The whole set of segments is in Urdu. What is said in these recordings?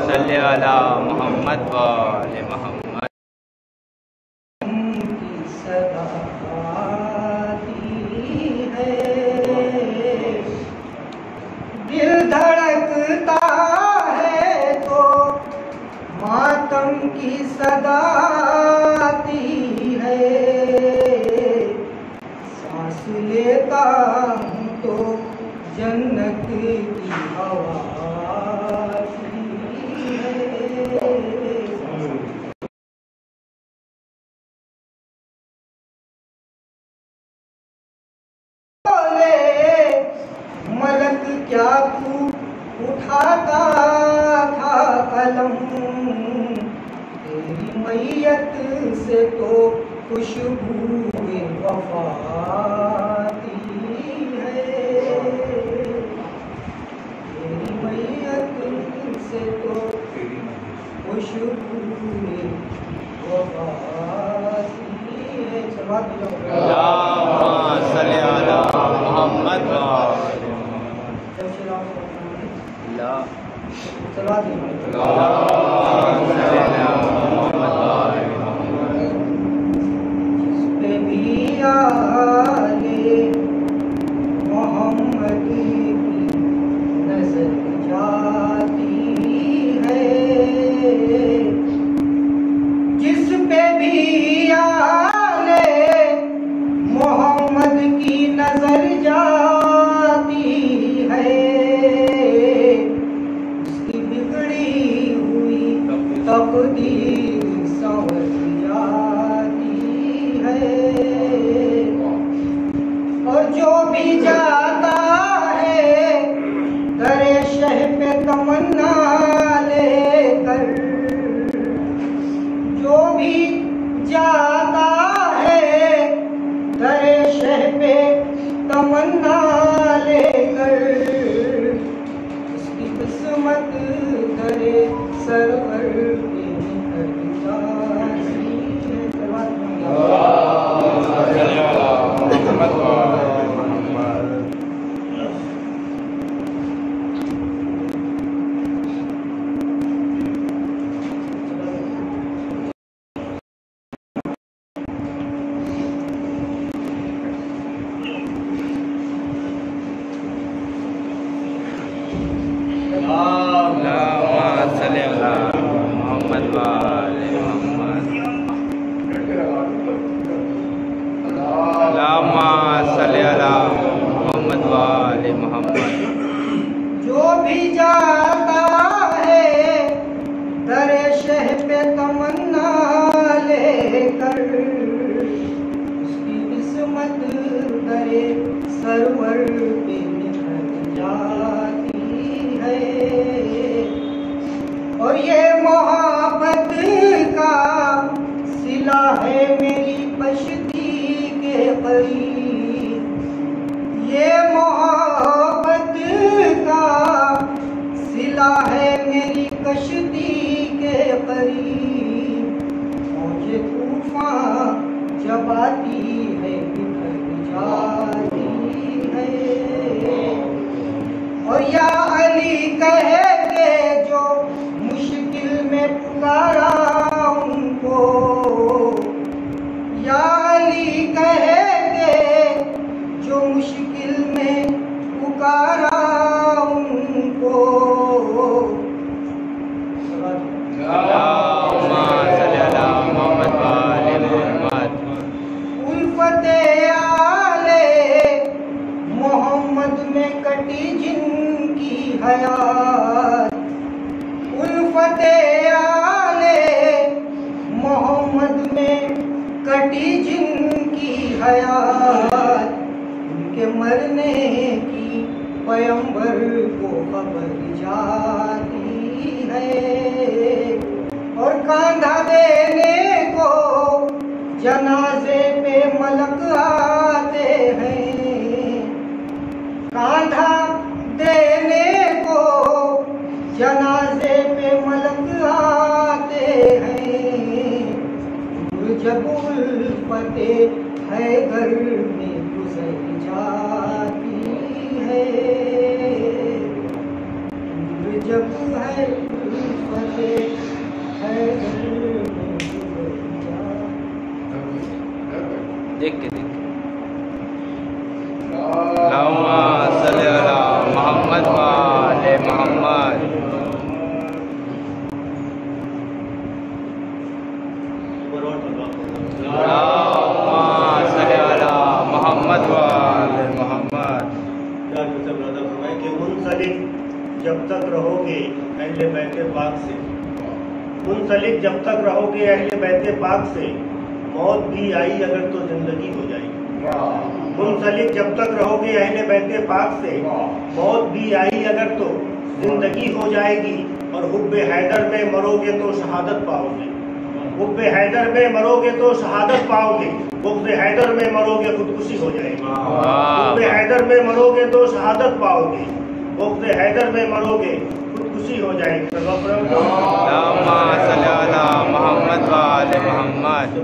صلی علی محمد و آل محمد. دل دھڑکتا ہے تو ماتم کی صدا آتی ہے، سانس لیتا ہوں تو جنت کی ہوا آتی ہے. ملک کیا تو اٹھاتا تھا قلم، تیری میت سے تو خوشبو وفا آتی ہے، تیری میت سے تو خوشبو وفا آتی ہے. اللہم صلی علی محمد و آل جس پہ بھی آلے محمد کی نظر جاتی ہے، جس پہ بھی آلے محمد کی نظر جاتی ہے، تقدیر سنور جاتی ہے. اور جو بھی جاتا ہے در شہ پہ تمنا لے کر، جو بھی جاتا ہے در شہ پہ تمنا لے کر، اس کی قسمت درے سرور جو بھی جاتا ہے در شہ پہ تمنا لے کر، اس کی قسمت در سرور پہ نکھر جاتی ہے. اور یہ محبت کا صلہ ہے میری پشتی کے قریب، یہ محبت کا صلہ ہے میری کشتی کے قریب. موجے طوفان جب آتی ہے بکھر جاتی ہے، اور یا علی کہہ کے جو مشکل میں پکارا ان کو، یا علی کہہ کے جو مشکل میں پکارا ان کو، الفت آل محمد میں کٹی جن کی حیات، الفت آل محمد میں کٹی جن کی حیات، ان کے مرنے کی پیغمبر کو خبر جاتی ہے. اور کاندھا دینے کو جنازے پہ ملک آتے ہیں، کاندھا دینے کو جنازے پہ ملک آتے ہیں. جب الفت ہے گھر میں گزر جاتی ہے، جب ہے دیکھ کے اللہم صلی علی محمد و آل محمد. اللہم صلی علی محمد و آل محمد. کہ منسلک جب تک رہو گے اہل بیت پاک سے، منسلک جب تک رہو گے اہل بیت پاک سے، موت بھی آئی اگر تو زندگی ہو جائے گی. منسلک جب تک رہو گے اہل بیت پاک سے، موت بھی آئی اگر تو زندگی ہو جائے گی. اور حب حیدر میں مرو گے تو شہادت پاؤ گے. حب حیدر میں مرو گے تو شہادت پاؤ گے. بغض حیدر میں مرو گے خودکشی ہو جائے گی. حب حیدر میں مرو گے تو شہادت پاؤ گے. بغض حیدر میں مرو گے خودکشی ہو جائے گی. اللہم صلی علی محمد و آل محمد.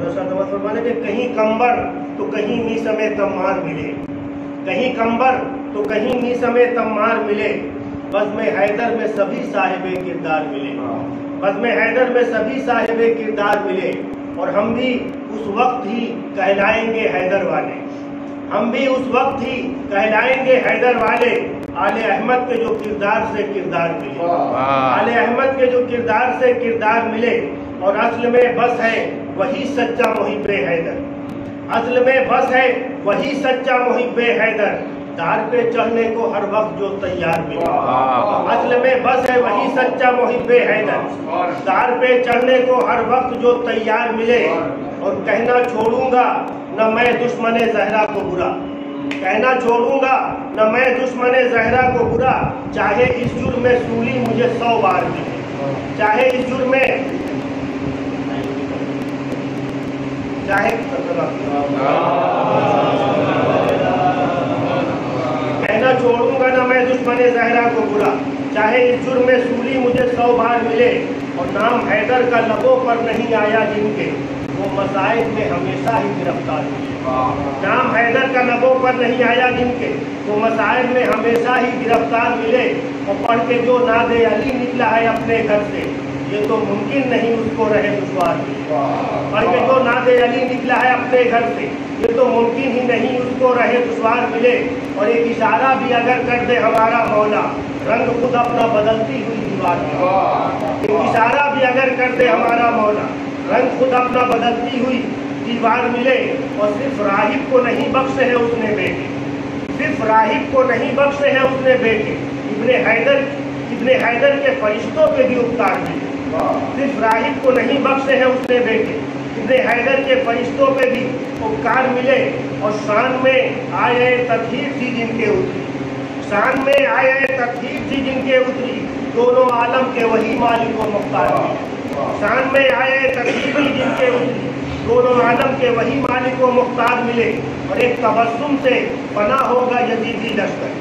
فرمانے کہ کہیں کمبر تو کہیں میسم تمار ملے، کہیں کمبر تو کہیں میسم تمار ملے. بزم حیدر میں سبھی صاحب کردار ملے، بزم حیدر میں سبھی صاحب کردار ملے. اور ہم بھی اس وقت ہی کہلائیں گے حیدر والے، ہم بھی اس وقت ہی کہلائیں گے حیدر والے. آل احمد کے جو کردار سے کردار ملے، آل احمد کے جو کردار سے کردار ملے. اور اصل میں بس ہے وہی سچا محب حیدر، اصل میں بس ہے وہی سچا محب حیدر. دار پہ چڑھنے کو ہر وقت جو تیار ملے، اصل میں بس ہے وہی سچا محب حیدر. دار پہ چڑھنے کو ہر وقت جو تیار ملے. اور کہنا چھوڑوں گا نہ میں دشمن زہرا کو برا، کہنا چھوڑوں گا نہ میں دشمن زہرا کو برا. چاہے اس جرم میں سولی مجھے 100 بار ملے، چاہے اس جرم میں کہنا چھوڑوں گا نہ میں دشمن زہرا کو برا. چاہے اس جرم میں سولی مجھے 100 بار ملے. اور نام حیدر کا لبوں پر نہیں آیا جن کے، وہ مصائب میں ہمیشہ ہی گرفتار ملے. نام حیدر کا لبوں پر نہیں آیا جن کے، وہ مصائب میں ہمیشہ ہی گرفتار ملے. اور پڑھ کے جو ناد علی نکلا ہے اپنے گھر سے، یہ تو ممکن نہیں اس کو رہے دشوار ملے. پڑھ کے جو ناد علی نکلا ہے اپنے گھر سے، یہ تو ممکن ہی نہیں اس کو رہے دشوار ملے. اور ایک اشارہ بھی اگر کر دے ہمارا مولا، رنگ خود اپنا بدلتی ہوئی دیوار ملے. ایک اشارہ بھی اگر کر دے ہمارا مولا، رنگ خود اپنا بدلتی ہوئی دیوار ملے. اور صرف راہب کو نہیں بخشے ہیں اس نے بیٹے، صرف راہب کو نہیں بخشے ہیں اس نے بیٹے. ابن حیدر کے فرشتوں پہ بھی اپکار ملے. صرف راہب کو نہیں بخشے ہیں اس نے بیٹے، ابن حیدر کے فرشتوں پہ بھی اپکار ملے. اور شان میں آئے تطہیر تھی جن کے اتری، شان میں آئے تطہیر تھی جن کے اتری. دونوں عالم کے وہی مالک و مختار ملے. شان میں آئے تطہیر تھی جن کے اتری، دونوں عالم کے وہی مالک و مختار ملے. اور ایک تبسم سے فنا ہوگا یزیدی لشکر،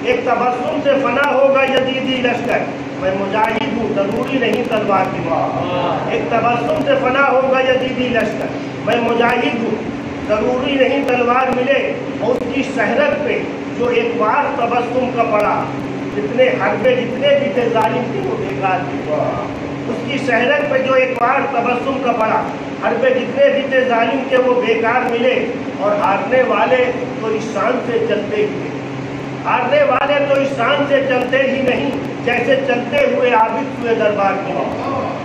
ایک تبسم سے فنا ہوگا یزیدی لشکر. میں مجاہد ہوں ضروری نہیں تلوار کی مار. ایک تبسم سے فنا ہوگا یزیدی لشکر. میں مجاہد ہوں ضروری نہیں تلوار ملے. اور اس کی شہرت پہ جو ایک بار تبسم کا پڑا، جتنے حربے جتنے بھی تھے ظالم تھے وہ بیکار تھے. اس کی شہرت پہ جو ایک بار تبسم کا پڑا، حربے جتنے بھی تھے ظالم کے وہ بیکار ملے. اور ہارنے والے تو اس شان سے چلتے ہی نہیں، ہارنے والے تو اس شان سے چلتے ہی نہیں جیسے چلتے ہوئے عابد سوئے دربار ملے.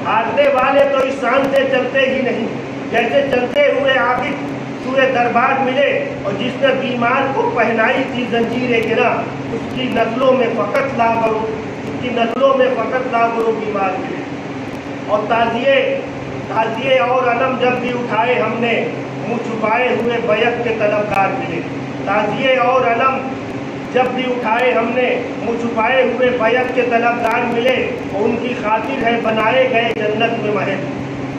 ہارنے والے تو اس شان سے چلتے ہی نہیں جیسے چلتے ہوئے عابد سوئے دربار ملے. اور جس نے بیمار کو پہنائی تھی زنجیر گرا، اس کی نسلوں میں فقط لا کرو، اس کی نسلوں میں فقط لا کرو بیمار ملے. اور تعزیے اور علم جب بھی اٹھائے ہم نے، منہ چھپائے ہوئے بیعت کے طلبگار ملے. تعزیے اور علم جب بھی اٹھائے ہم نے، منہ چھپائے ہوئے بیعت کے طلبگار ملے. اور ان کی خاطر ہے بنائے گئے جنت میں محل،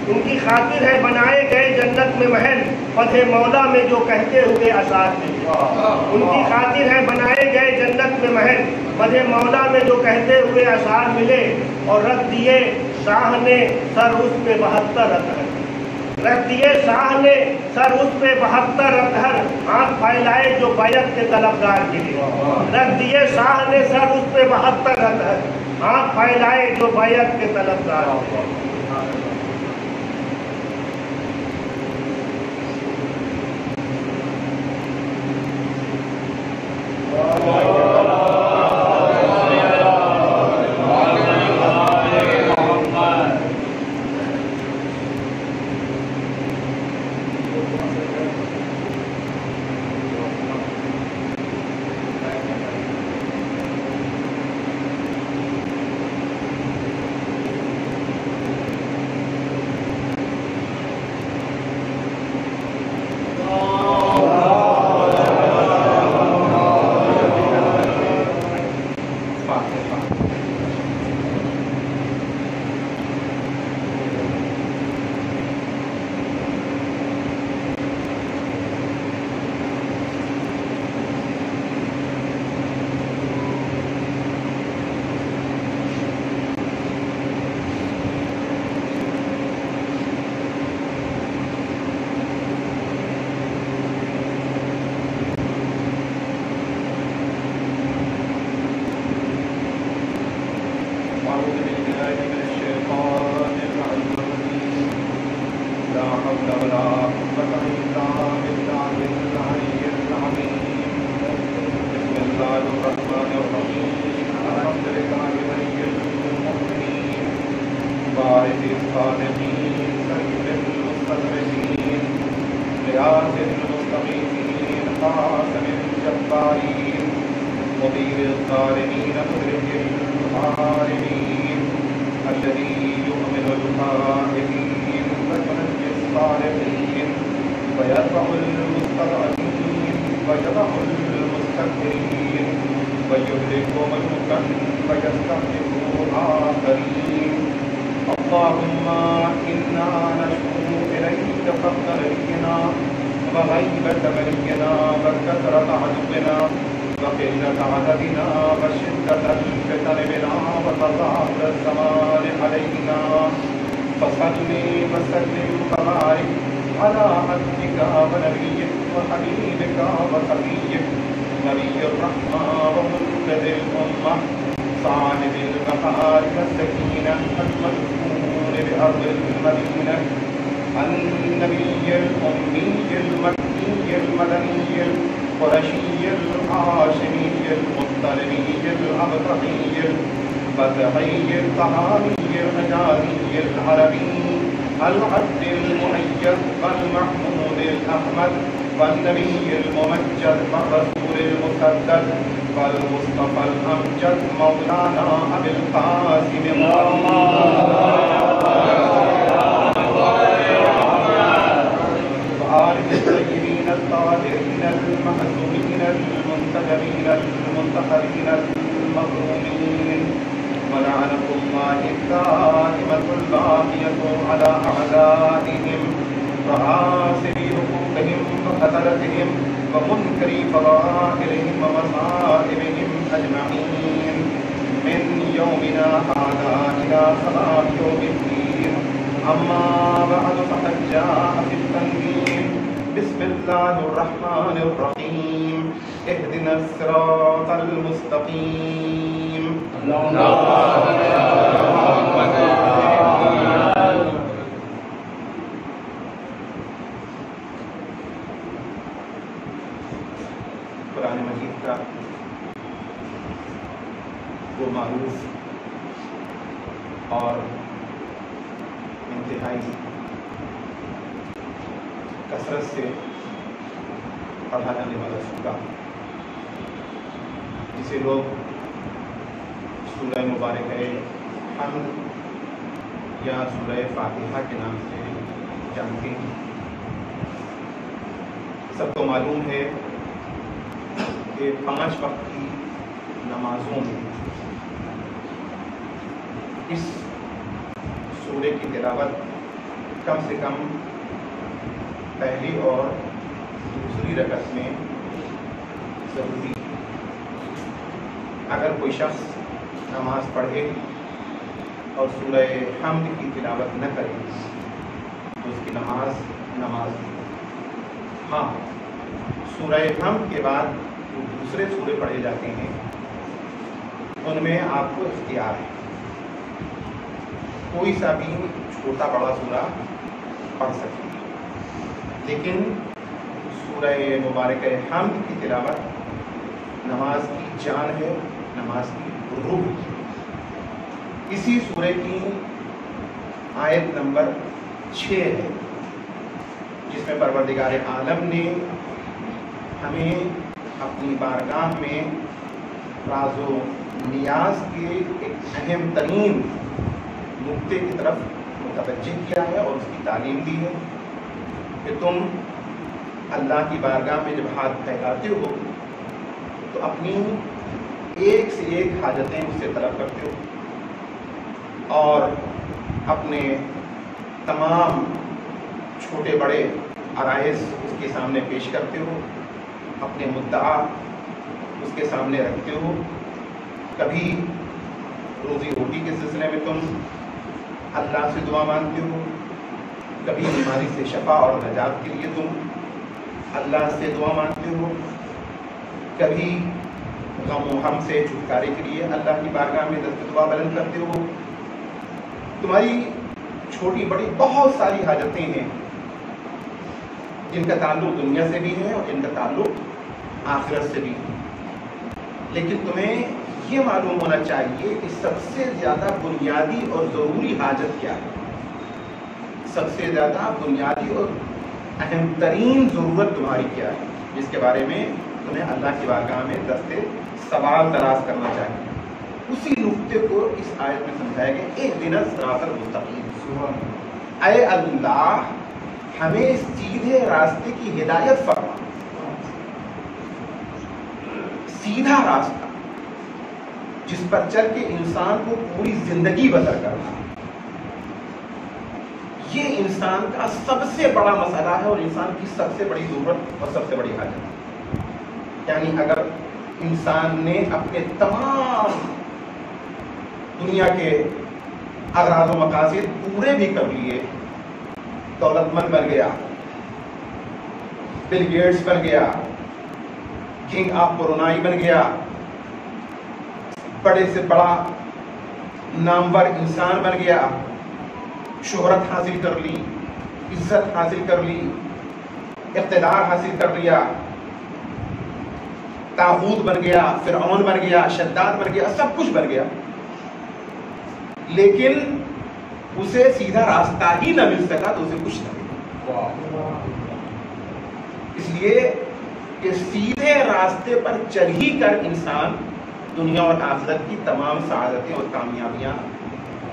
ان کی خاطر ہے بنائے گئے جنت میں محل. فتح مولا میں جو کہتے ہوئے اشعار ملے، ان کی خاطر ہے بنائے گئے جنت میں محل. فتح مولا میں جو کہتے ہوئے اشعار ملے. اور رکھ دیے شاہ نے سر اس پہ 72 اطہر، رکھ دیے شاہ نے سر اس پہ 72 ادھر، آنکھ پھیلائے جو بیعت کے طلبگار کے لیے. رکھ دیے شاہ نے سر اس پہ 72 ادھر، آنکھ پھیلائے جو بیعت کے طلبگار کے لیے. اللهم إنا نشكو إليك فقد نبينا وغيبة ملكنا وكثرة عدونا وقلة عددنا وشدة الفتن بنا وتضاعف الزمان علينا فصل وسلم وبارك على عبدك ونبيك وحبيبك وصفيك نبي الرحمة ومنقذ الأمة صاحب البقاء والسكينة المدفون بأرض المدينة النبي الأمي المكي المدني القرشي الهاشمي المطلبي الأبطحي الفتحي الطهامي الحجازي العربي العبد المؤيد والمحمود الأحمد والنبي الممجد والرسول المسدد والمصطفى الأمجد مولانا أبي القاسم وآله الطيبين الطاهرين المعصومين المنتجبين المنتحرين المظلومين ولعنة الله الدائمة الباقية على أعدائهم وعاصري حقوقهم وقتلتهم ومنكري فضائلهم ومصائبهم أجمعين من يومنا هذا إلى صلاة يوم الدين. أما بعد فقد جاء في التنزيل بسم الله الرحمن الرحيم اهدنا الصراط المستقيم. قرآن مجید کا وہ معروف اور انتہائی کثرت سے پڑھا جانے والا سورہ جسے لوگ سورہ مبارکہ حمد یا سورہ فاتحہ کے نام سے جانتے ہیں. سب کو معلوم ہے کہ 5 وقت کی نمازوں میں اس سورے کی تلاوت کم سے کم پہلی اور دوسری رکعت میں ضروری ہے. اگر کوئی شخص نماز پڑھے اور سورہ حمد کی تلاوت نہ کرے تو اس کی نماز ہاں سورہ حمد کے بعد جو دوسرے سورے پڑھے جاتے ہیں ان میں آپ کو اختیار ہے، کوئی سا بھی چھوٹا بڑا سورہ پڑھ سکتے ہیں، لیکن سورہ مبارکہ حمد کی تلاوت نماز کی جان ہے، نماز کی روح ہے۔ اسی سورے کی آیت نمبر 6 ہے جس میں پروردگار عالم نے ہمیں اپنی بارگاہ میں راز و نیاز کے ایک اہم ترین نقطے کی طرف متوجہ کیا ہے اور اس کی تعلیم دی ہے کہ تم اللہ کی بارگاہ میں جب ہاتھ پھیلاتے ہو تو اپنی ایک سے ایک حاجتیں اس سے طلب کرتے ہو اور اپنے تمام چھوٹے بڑے عرائض اس کے سامنے پیش کرتے ہو، اپنے مدعا اس کے سامنے رکھتے ہو۔ کبھی روزی روٹی کے سلسلے میں تم اللہ سے دعا مانگتے ہو، کبھی بیماری سے شفا اور نجات کے لیے تم اللہ سے دعا مانگتے ہو، کبھی غم و غم سے چھٹکارے کے لیے اللہ کی بارگاہ میں دست دعا بلند کرتے ہو۔ تمہاری چھوٹی بڑی بہت ساری حاجتیں ہیں جن کا تعلق دنیا سے بھی ہے اور جن کا تعلق آخرت سے بھی ہے، لیکن تمہیں یہ معلوم ہونا چاہیے کہ سب سے زیادہ بنیادی اور ضروری حاجت کیا ہے، سب سے زیادہ بنیادی اور اہم ترین ضرورت تمہاری کیا ہے، جس کے بارے میں تمہیں اللہ کی بارگاہ میں دست سوال دراز کرنا چاہیے۔ اسی نقطے کو اس آیت میں سمجھایا گیا، ایک دن صراط المستقیم، اے اللہ ہمیں سیدھے راستے کی ہدایت فرما، سیدھا راستہ جس پر چل کے انسان کو پوری زندگی بسر کرنا، یہ انسان کا سب سے بڑا مسئلہ ہے اور انسان کی سب سے بڑی ضرورت اور سب سے بڑی حاجت۔ یعنی اگر انسان نے اپنے تمام دنیا کے اغراض و مقاصد پورے بھی کر لیے، دولت مند بن گیا، بل گیٹس بن گیا، کنگ آف برونائی بن گیا، بڑے سے بڑا نامور انسان بن گیا، شہرت حاصل کر لی، عزت حاصل کر لی، اقتدار حاصل کر لیا، طاغوت بن گیا، فرعون بن گیا، شداد بن گیا، سب کچھ بن گیا، لیکن اسے سیدھا راستہ ہی نہ مل سکا تو اسے کچھ نہ ملا۔ اس لیے کہ سیدھے راستے پر چل ہی کر انسان دنیا اور آخرت کی تمام سعادتیں اور کامیابیاں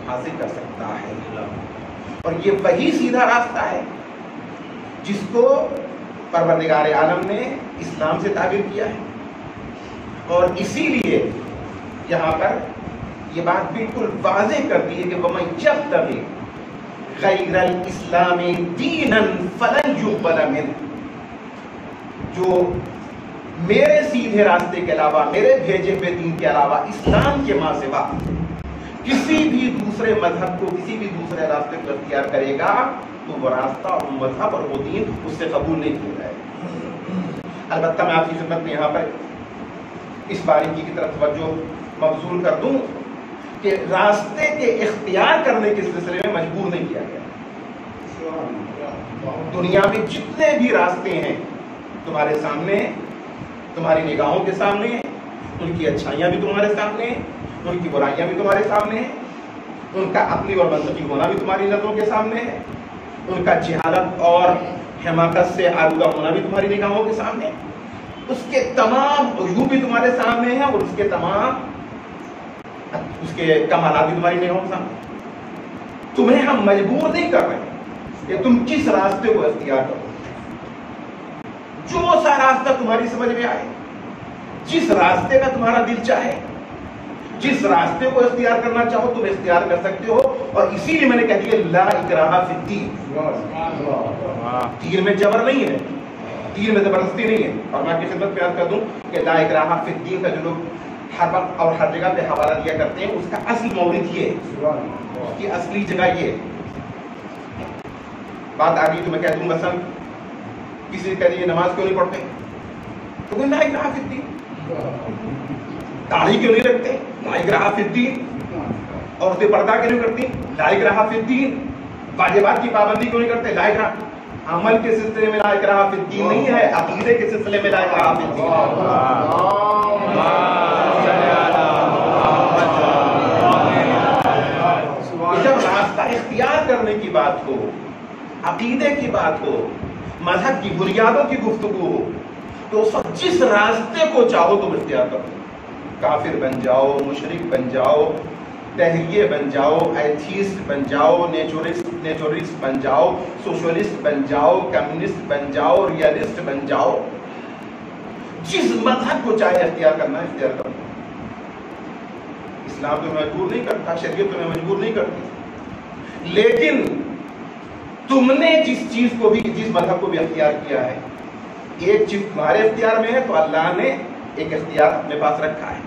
حاصل کر سکتا ہے، اور یہ وہی سیدھا راستہ ہے جس کو پروردگار عالم نے اسلام سے تعبیر کیا ہے، اور اسی لیے یہاں پر یہ بات بالکل واضح کرتی ہے کہ وَمَن يَبْتَغِ غَيْرَ الْإِسْلَامِ دِينًا فَلَن يُقْبَلَ مِنْهُ، جو میرے سیدھے راستے کے علاوہ، میرے بھیجے ہوئے دین کے علاوہ، اسلام کے ماں سوا کسی بھی دوسرے مذہب کو، کسی بھی دوسرے راستے کو اختیار کرے گا تو وہ راستہ اور وہ مذہب اور وہ دین اس سے قبول نہیں کیا جائے گا۔ البتہ میں آپ کی خدمت میں یہاں پر اس باریکی کی طرف توجہ مبذول کر دوں کہ راستے کے اختیار کرنے کے سلسلے میں مجبور نہیں کیا گیا۔ دنیا میں جتنے بھی راستے ہیں تمہارے سامنے، تمہاری نگاہوں کے سامنے ہیں، ان کی اچھائیاں بھی تمہارے سامنے ہیں، ان کی برائیاں بھی تمہارے سامنے ہیں، ان کا عقلی اور منطقی ہونا بھی تمہاری نظروں کے سامنے ہے، ان کا جہالت اور حماقت سے آلودہ ہونا بھی تمہاری نگاہوں کے سامنے ہے، اس کے تمام عیوب بھی تمہارے سامنے ہیں اور اس کے کمالات بھی تمہاری نگاہوں کے سامنے۔ تمہیں ہم مجبور نہیں کر رہے کہ تم کس راستے کو اختیار کرو، جو سا راستہ تمہاری سمجھ میں آئے، جس راستے کا تمہارا دل چاہے، جس راستے کو اختیار کرنا چاہو تم اختیار کر سکتے ہو، اور اسی لیے میں نے کہہ دیا لا اکراہ فی الدین، دین میں جبر نہیں ہے، دین میں زبردستی نہیں ہے۔ اور میں آپ کی خدمت میں عرض کر دوں کہ لا اکراہ فی الدین کا جو لوگ ہر وقت اور ہر جگہ پہ حوالہ دیا کرتے ہیں، اس کا اصل مورد یہ ہے، اس کی اصلی جگہ یہ ہے بات آ گئی تو میں کہہ دوں مثلا کسی کہہ دیے نماز کیوں نہیں پڑھتے تو کوئی لا اکراہ فی الدین، داڑھی کیوں نہیں رکھتے، لا اکراہ فی الدین، عورتیں پردہ کیوں نہیں کرتی، لا اکراہ فی الدین، واجبات کی پابندی کیوں نہیں کرتے، لا اکراہ۔ عمل کے سلسلے میں لا اکراہ فی الدین نہیں ہے، عقیدے کے سلسلے میں لا اکراہ فی الدین ہے۔ جب راستہ اختیار کرنے کی بات ہو، عقیدے کی بات ہو، مذہب کی بنیادوں کی گفتگو ہو، تو اس وقت جس راستے کو چاہو تم اختیار کرو، کافر بن جاؤ، مشرک بن جاؤ، تحریے بن جاؤ، ایتھیسٹ بن جاؤ، نیچورسٹ بن جاؤ، سوشلسٹ بن جاؤ، کمیونسٹ بن جاؤ، ریئلسٹ بن جاؤ، جس مذہب کو چاہے اختیار کرنا ہے اختیار کرو۔ اسلام تمہیں مجبور نہیں کرتا، شریعت تمہیں مجبور نہیں کرتی، لیکن تم نے جس چیز کو بھی، جس مذہب کو بھی اختیار کیا ہے، ایک چیز تمہارے اختیار میں ہے تو اللہ نے ایک اختیار اپنے پاس رکھا ہے۔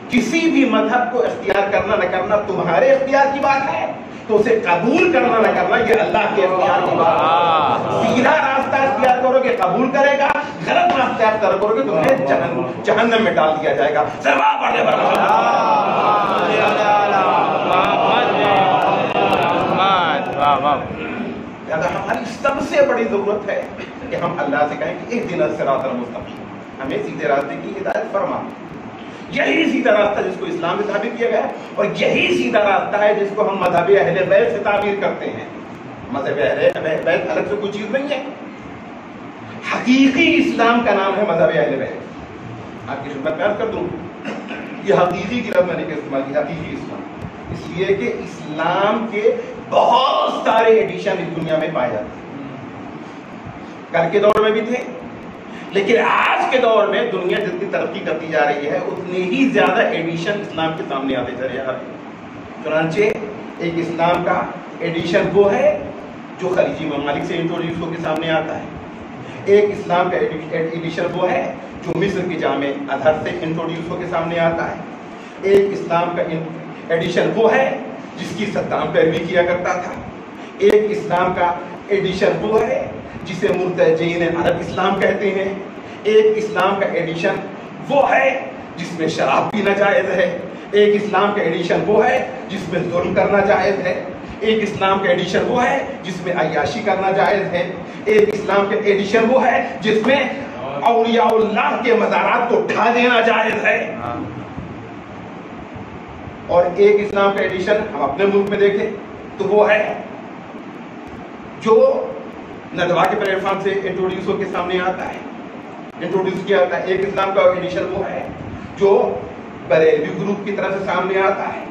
کسی بھی مذہب کو اختیار کرنا نہ کرنا تمہارے اختیار کی بات ہے، تو اسے قبول کرنا نہ کرنا یہ اللہ کے اختیار کی بات ہے۔ سیدھا راستہ اختیار کرو گے قبول کرے گا، غلط راستہ اختیار کرو گے تمہیں جہنم میں ڈال دیا جائے گا۔ ہماری سب سے بڑی ضرورت ہے کہ ہم اللہ سے کہیں کہ اہدنا الصراط المستقیم، ہمیں سیدھے راستے کی ہدایت فرما۔ یہی سیدھا راستہ جس کو اسلام سے ثابت کیا گیا ہے، اور یہی سیدھا راستہ ہے جس کو ہم مذہب اہل بیت سے تعبیر کرتے ہیں۔ مذہب اہل بیت الگ سے کوئی چیز نہیں ہے، حقیقی اسلام کا نام ہے مذہب اہل بیت۔ آپ کی خدمت میں عرض کر دوں، یہ حقیقی کی لفظ میں نے استعمال کی، حقیقی اسلام، اس لیے کہ اسلام کے بہت سارے ایڈیشن اس دنیا میں پائے جاتے ہیں، کل کے دور میں بھی تھے، لیکن آج کے دور میں دنیا جتنی ترقی کرتی جا رہی ہے اتنے ہی زیادہ ایڈیشن اسلام کے سامنے آتے چلے جا رہے ہیں۔ چنانچہ ایک اسلام کا ایڈیشن وہ ہے جو خلیجی ممالک سے انٹروڈیوس ہو کے سامنے آتا ہے، ایک اسلام کا ایڈیشن وہ ہے جو مصر کے جامع ازہر سے انٹروڈیوس ہو کے سامنے آتا ہے، ایک اسلام کا ایڈیشن وہ ہے جس کی صدام پیروی کیا کرتا تھا، ایک اسلام کا ایڈیشن وہ ہے جسے مرتجعین عرب اسلام کہتے ہیں، ایک اسلام کا ایڈیشن وہ ہے جس میں شراب پینا جائز ہے، ایک اسلام کا ایڈیشن وہ ہے جس میں ظلم کرنا جائز ہے، ایک اسلام کا ایڈیشن وہ ہے جس میں عیاشی کرنا جائز ہے، ایک اسلام کا ایڈیشن وہ ہے جس میں اولیاء اللہ کے مزارات کو ڈھا دینا جائز ہے، اور ایک اسلام کا ایڈیشن ہم اپنے ملک میں دیکھیں تو وہ ہے جو ندوہ کے پلیٹ فارم سے انٹروڈیوس ہو کے سامنے آتا ہے، انٹروڈیوس کیا جاتا ہے۔ ایک اسلام کا ایڈیشن وہ ہے جو بریلوی گروپ کی طرف سے سامنے آتا ہے،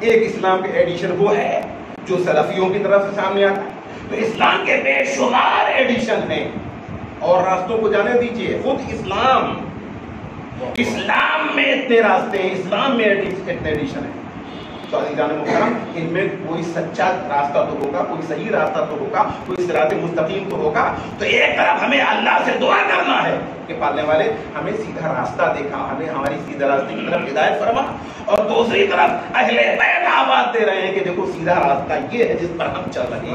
ایک اسلام کا ایڈیشن وہ ہے جو سلفیوں کی طرف سے سامنے آتا ہے۔ تو اسلام کے بے شمار ایڈیشن ہیں، اور راستوں کو جانے دیجئے، خود اسلام میں اتنے راستے ہیں، اسلام میں اتنے ایڈیشن ہیں۔ تو عزیزان محترم، ان میں کوئی سچا راستہ تو ہوگا، کوئی صحیح راستہ تو ہوگا، کوئی صراط مستقیم تو ہوگا۔ تو ایک طرف ہمیں اللہ سے دعا کرنا ہے کہ پالنے والے ہمیں سیدھا راستہ دکھا، ہمیں ہماری سیدھا راستے کی طرف ہدایت فرما، اور دوسری طرف اہل بیت آواز دے رہے ہیں کہ دیکھو سیدھا راستہ یہ ہے جس پر ہم چل رہے ہیں۔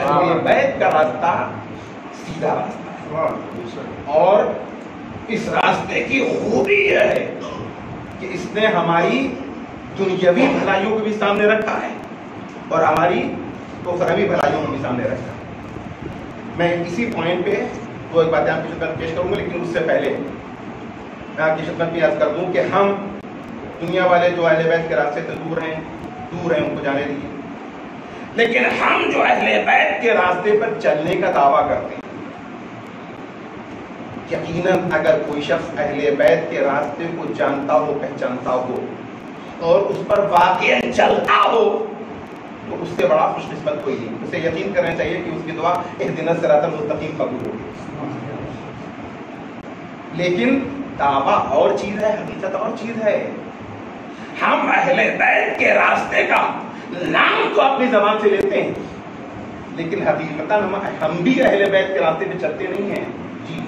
اہل بیت کا راستہ سیدھا راستہ ہے، اور اس راستے کی خوبی یہ ہے کہ اس نے ہماری دنیاوی بھلائیوں کو بھی سامنے رکھا ہے اور ہماری اخروی بھلائیوں کو بھی سامنے رکھا ہے۔ میں اسی پوائنٹ پہ دو ایک باتیں آپ کی خدمت پیش کروں گا، لیکن اس سے پہلے میں آپ کی خدمت میں عرض کر دوں کہ ہم دنیا والے جو اہل بیت کے راستے سے دور ہیں ان کو جانے دیجیے، لیکن ہم جو اہل بیت کے راستے پر چلنے کا دعویٰ کرتے ہیں، یقیناً اگر کوئی شخص اہل بیت کے راستے کو جانتا ہو، پہچانتا ہو اور اس پر واقعا چلتا ہو تو اس سے بڑا خوش نسبت کوئی نہیں۔ اسے یقین کرنا چاہیے کہ اس کی دعا اہدنا الصراط المستقیم قبول ہوگی۔ لیکن دعویٰ اور چیز ہے، حقیقت اور چیز ہے۔ ہم اہل بیت کے راستے کا نام تو اپنی زبان سے لیتے ہیں، لیکن حقیقتاً ہم بھی اہل بیت کے راستے پہ چلتے نہیں ہیں۔ جی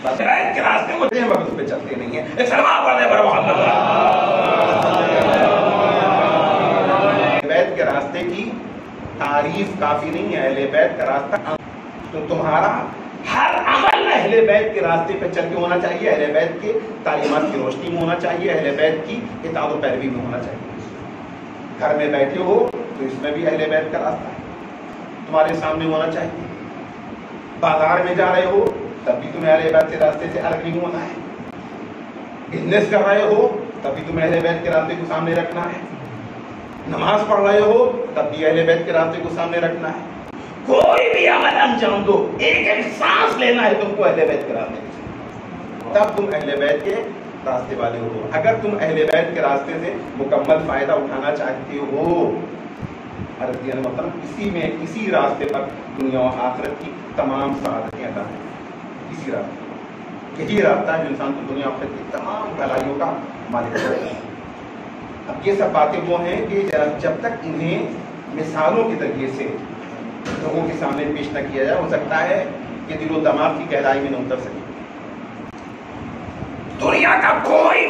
بس ہدایت کے راستے مجھے مگر اس پہ چلتے نہیں ہیں. سلام پڑھنے پر محمد بیت کے راستے کی تعریف کافی نہیں ہے. اہل بیت کا راستہ تو تمہارا ہر عمل اہل بیت کے راستے پہ چل کے ہونا چاہیے, اہل بیت کے تعلیمات کی روشنی میں ہونا چاہیے, اہل بیت کی اطاعت و پیروی میں ہونا چاہیے. گھر میں بیٹھے ہو تو اس میں بھی اہل بیت کا راستہ ہے تمہارے سامنے ہونا چاہیے. بازار میں جا رہے ہو تب بھی تمہیں اہل بیت کے راستے سے الگ نہیں ہونا ہے. بزنس کر رہے ہو تب بھی تمہیں اہل بیت کے راستے کو سامنے رکھنا ہے. نماز پڑھ رہے ہو تب بھی اہل بیت کے راستے کو سامنے رکھنا ہے. کوئی بھی عمل انجام دو, ایک ایک سانس لینا ہے تم کو اہل بیت کے راستے سے, تب تم اہل بیت کے راستے والے ہو. اگر تم اہل بیت کے راستے سے مکمل فائدہ اٹھانا چاہتے ہو, مطلب اسی راستے پر دنیا و آخرت کی تمام سعادتیں عطا ہیں. اسی راستے, یہی راستہ ہے جو انسان کو دنیا آخرت کی تمام بھلائیوں کا مالک ہے. اب یہ سب باتیں وہ ہیں کہ جب تک انہیں مثالوں کے ذریعے سے لوگوں کے سامنے پیش نہ کیا جائے, ہو سکتا ہے کہ دل و دماغ کی گہرائی میں نہ اتر سکے. دنیا کا کوئی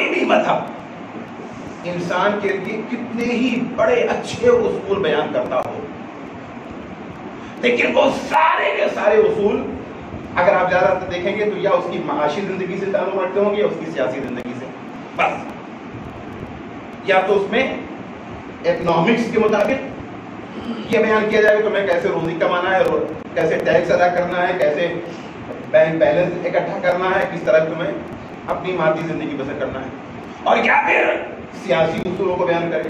بھی مذہب انسان کے لیے کتنے ہی بڑے اچھے اصول بیان کرتا ہو, لیکن وہ سارے کے سارے اصول اگر آپ زیادہ دیکھیں گے تو یا اس کی معاشی زندگی سے تعلق رکھتے ہوں گے یا اس کی سیاسی زندگی سے. بس یا تو اس میں اکنامکس کے مطابق یہ بیان کیا جائے کہ تمہیں کیسے روزی کمانا ہے, کیسے ٹیکس ادا کرنا ہے, کیسے بینک بیلنس اکٹھا کرنا ہے, کس طرح تمہیں اپنی مادی زندگی بسر کرنا ہے, اور یا پھر سیاسی اصولوں کو بیان کرے,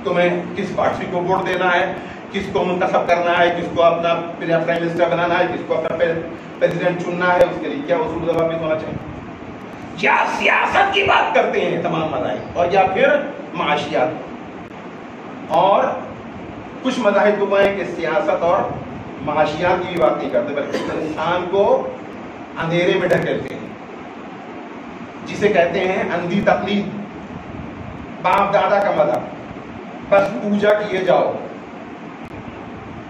تمہیں کس پارٹی کو ووٹ دینا ہے, کس کو منتخب کرنا ہے, کس کو اپنا پرائم منسٹر بنانا ہے, کس کو اپنا پریزیڈنٹ چننا ہے, اس کے لیے کیا اصول ضوابط ہونا چاہیے. یا سیاست کی بات کرتے ہیں تمام مذاہب, اور یا پھر معاشیات. اور کچھ مذاہب تو ہیں کہ سیاست اور معاشیات کی بھی بات نہیں کرتے بلکہ انسان کو اندھیرے میں ڈھکیلتے ہیں, جسے کہتے ہیں اندھی تقلید, باپ دادا کا مذہب. بس پوجا کیے جاؤ,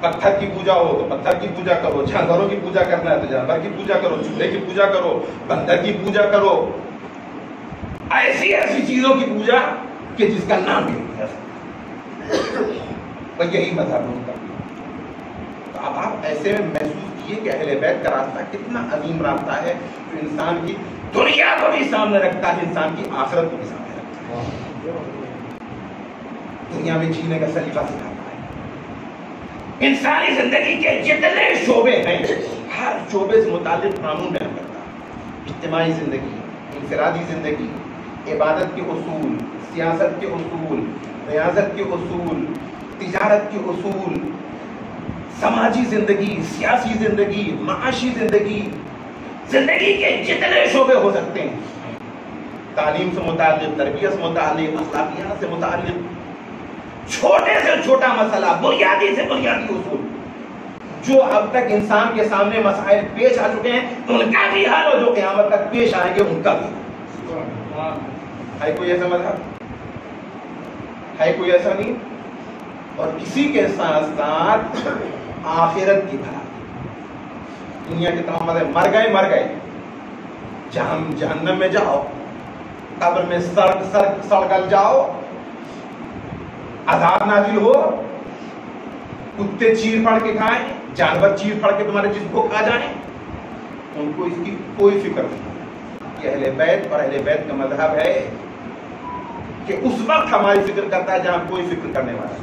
پتھر کی پوجا ہو تو پتھر کی پوجا کرو, جانوروں کی پوجا کرنا ہے تو جانور کی پوجا کرو, چولہے کی پوجا کرو, بندر کی پوجا کرو, ایسی چیزوں کی پوجا کہ جس کا نام بھی نہیں ہے. اور یہی مذہب ہوتا. تو اب آپ ایسے میں محسوس کیے کہ اہل بیت کا راستہ کتنا عظیم راستہ ہے جو انسان کی دنیا کو بھی سامنے رکھتا ہے, انسان کی آخرت کو بھی سامنے رکھتا ہے, دنیا میں جینے کا سلیقہ سکھاتا ہے. انسانی زندگی کے جتنے شعبے ہیں ہر شعبے سے متعلق قانون بیان کرتا ہے. اجتماعی زندگی, انفرادی زندگی, عبادت کے اصول, سیاست کے اصول, ریاضت کے اصول, تجارت کے اصول, سماجی زندگی, سیاسی زندگی, معاشی زندگی کے جتنے شعبے ہو سکتے ہیں. تعلیم سے متعلق, تربیت سے متعلق, اخلاقیات سے متعلق, چھوٹے سے چھوٹا مسئلہ, بنیادی سے بنیادی اصول جو اب تک انسان کے سامنے مسائل پیش آ چکے ہیں ان کا بھی حل, اور جو قیامت تک پیش آئیں گے ان کا بھی. ہے کوئی ایسا مذہب, ہے کوئی ایسا نہیں. اور کسی کے ساتھ ساتھ آخرت کی بھلائی. دنیا کے تمام مذہب مر گئے, جہنم میں جاؤ, قبر میں سڑ جاؤ, عذاب نازل ہو, کتے چیر پھاڑ کے کھائیں, جانور چیر پھاڑ کے تمہارے جسم کو کھا جائیں, ان کو اس کی کوئی فکر نہیں. یہ اہل بیت اور اہل بیت کا مذہب ہے کہ اس وقت ہماری فکر کرتا ہے جہاں کوئی فکر کرنے والا.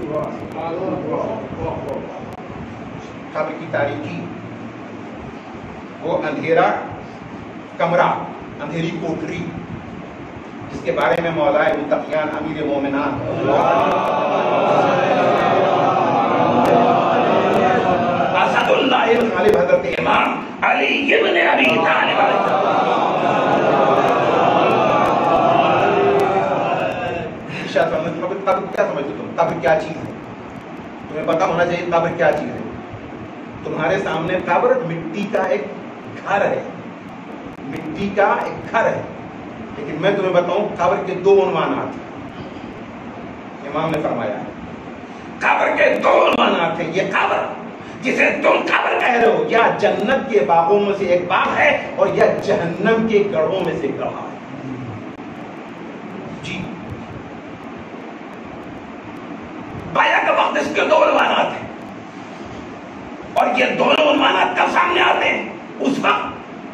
قبر کی تاریکی, وہ اندھیرا کمرہ, اندھیری کوٹری, جس کے بارے میں مولا متقیان امیر مومنان اسد اللہ غالب حضرت امام علی ابن ابی طالب قبر کیا سمجھتے تم, قبر کیا چیز ہے, تمہیں پتا ہونا چاہیے قبر کیا چیز ہے. تمہارے سامنے قبر مٹی کا ایک گھر ہے, مٹی کا ایک گھر ہے. لیکن میں تمہیں بتاؤں قبر کے دو عنوانات امام نے فرمایا ہے. قبر کے دو عنوانات ہیں. یہ قبر جسے تم قبر کہہ رہے ہو یا جنت کے باغوں میں سے ایک باغ ہے اور یا جہنم کے گڑھوں میں سے گڑھا ہے. جی بیعت مقدس کے 2 عنوانات ہیں اور یہ دونوں عنوانات کب سامنے آتے ہیں؟ اس وقت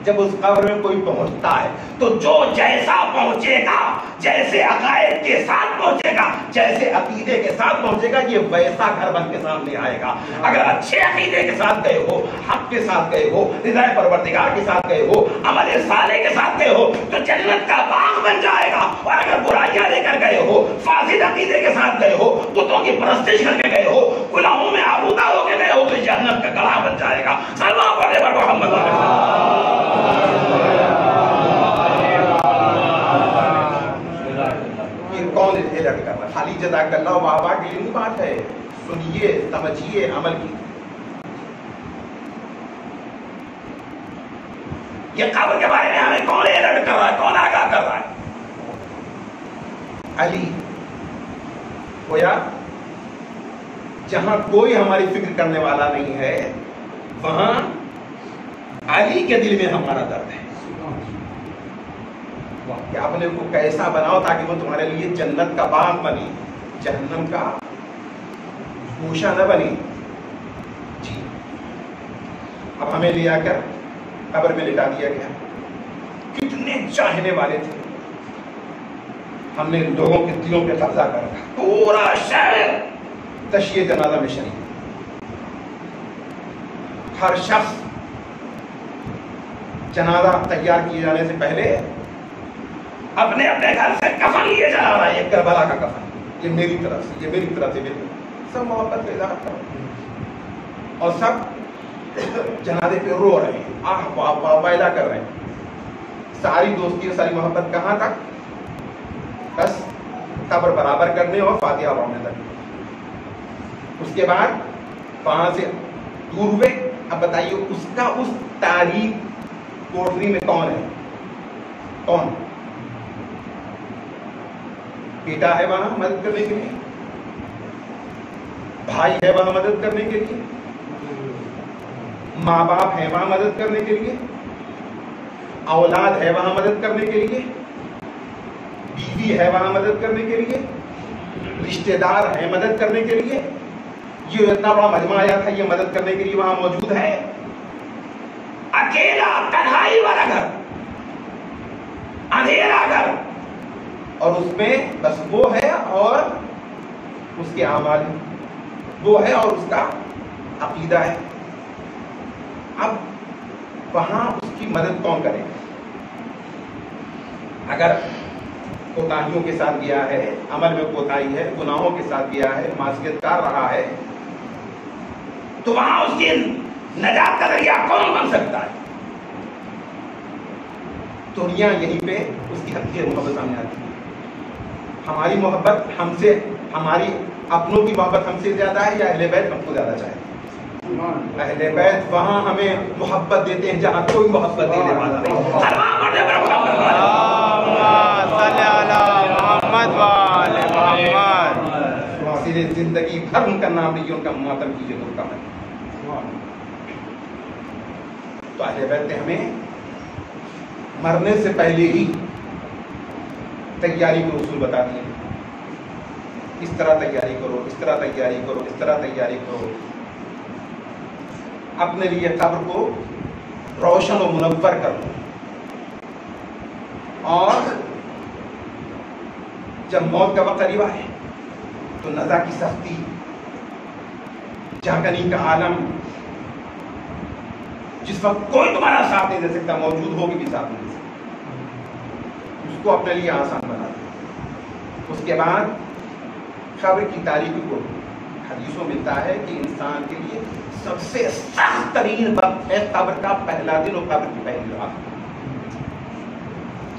جب اس قبر میں کوئی پہنچتا ہے تو جو جیسا پہنچے گا، جیسے عقائد کے ساتھ پہنچے گا، جیسے عقیدے کے ساتھ پہنچے گا، یہ ویسا گھر بن کے سامنے آئے گا. اگر اچھے عقیدے کے ساتھ گئے ہو، حق کے ساتھ گئے ہو، رضا پروردگار کے ساتھ گئے ہو، عمل صالح کے ساتھ گئے ہو تو جنت کا باغ بن جائے گا. اور اگر برائیاں لے کر گئے ہو، فاسد عقیدے کے ساتھ گئے ہو، بتوں کی پرستش کر کے گئے ہو، گناہوں میں آلودہ ہو کے گئے ہو تو جہنم کا گڑھا بن جائے گا. سلام پڑھنے پر محمد کون الرٹ کر رہا ہے؟ خالی جزاک اللہ واہ واہ کے لیے نہیں بات ہے. سنیے، سمجھیے، عمل کیجیے. یہ قبر کے بارے میں ہمیں کون الرٹ کر رہا ہے، کون آگاہ کر رہا ہے؟ علی. گویا جہاں کوئی ہماری فکر کرنے والا نہیں ہے وہاں علی کے دل میں ہمارا درد ہے کہ اپنے کو کیسا بناؤ تاکہ وہ تمہارے لیے جنت کا باغ بنے، جہنم کا گوشہ نہ بنے. جی اب ہمیں لے آ کر قبر میں لٹا دیا گیا. کتنے چاہنے والے تھے، ہم نے لوگوں کے دلوں پہ قبضہ کر رکھا. پورا شہر تشییع جنازہ میں شریک، ہر شخص جنازہ تیار کیے جانے سے پہلے اپنے اپنے گھر سے کفن لیے جا رہا ہے. یہ کربلا کا کفن، یہ میری طرف سے، یہ میری طرف سے، میری سب محبت کا اظہار کر رہے ہیں اور سب جنازے پہ رو رہے ہیں، آہ واہ واہ وائلہ کر رہے ہیں. ساری دوستی اور ساری محبت کہاں تک؟ بس قبر برابر کرنے اور فاتحہ پڑھنے تک. اس کے بعد وہاں سے دور ہوئے. اب بتائیے اس کا اس تاریخ کوٹری میں کون ہے؟ کون؟ بیٹا ہے وہاں مدد کرنے کے لیے، بھائی ہے وہاں مدد کرنے کے لیے، ماں باپ ہے وہاں مدد کرنے کے لیے، اولاد ہے وہاں مدد کرنے کے لیے، بیوی ہے وہاں مدد کرنے کے لیے، رشتہ دار ہے مدد کرنے کے لیے. یہ اتنا بڑا مجمع آیا تھا، یہ مدد کرنے کے لیے وہاں موجود ہے. اکیلا تنہائی والا گھر، اندھیرا گھر، اور اس میں بس وہ ہے اور اس کے اعمال، وہ ہے اور اس کا عقیدہ ہے. اب وہاں اس کی مدد کون کرے؟ اگر کوتاہیوں کے ساتھ گیا ہے، عمل میں کوتاہی ہے، گناہوں کے ساتھ گیا ہے، معصیت کر رہا ہے، تو وہاں اس کی نجات کا ذریعہ کون بن سکتا ہے؟ دنیا یہیں پہ اس کی حقیقت محبت سامنے آتی ہے. ہماری محبت ہم سے، ہماری اپنوں کی محبت ہم سے زیادہ ہے یا اہل بیت ہم کو زیادہ چاہتے ہیں؟ اہل بیت وہاں ہمیں محبت دیتے ہیں جہاں کوئی محبت دینے والا نہیں. زندگی بھر ان کا نام لیجیے، ان کا ماتم کیجیے تو ان کا ہے. تو اہل بیت نے ہمیں مرنے سے پہلے ہی تیاری کے اصول بتا دیے. اس طرح تیاری کرو، اس طرح تیاری کرو، اس طرح تیاری کرو. اپنے لیے قبر کو روشن و منور کر لو. اور جب موت کا وقت قریب آئے تو نزا کی سختی، جھانکنی کا عالم، جس وقت کوئی تمہارا ساتھ نہیں دے سکتا، موجود ہو کے بھی ساتھ نہیں دے سکتا، اس کو اپنے لیے آسان بنا دو. اس کے بعد قبر کی تاریخی کو حدیثوں ملتا ہے کہ انسان کے لیے سب سے سخت ترین وقت ہے قبر کا پہلا دن اور قبر کی پہلی رات.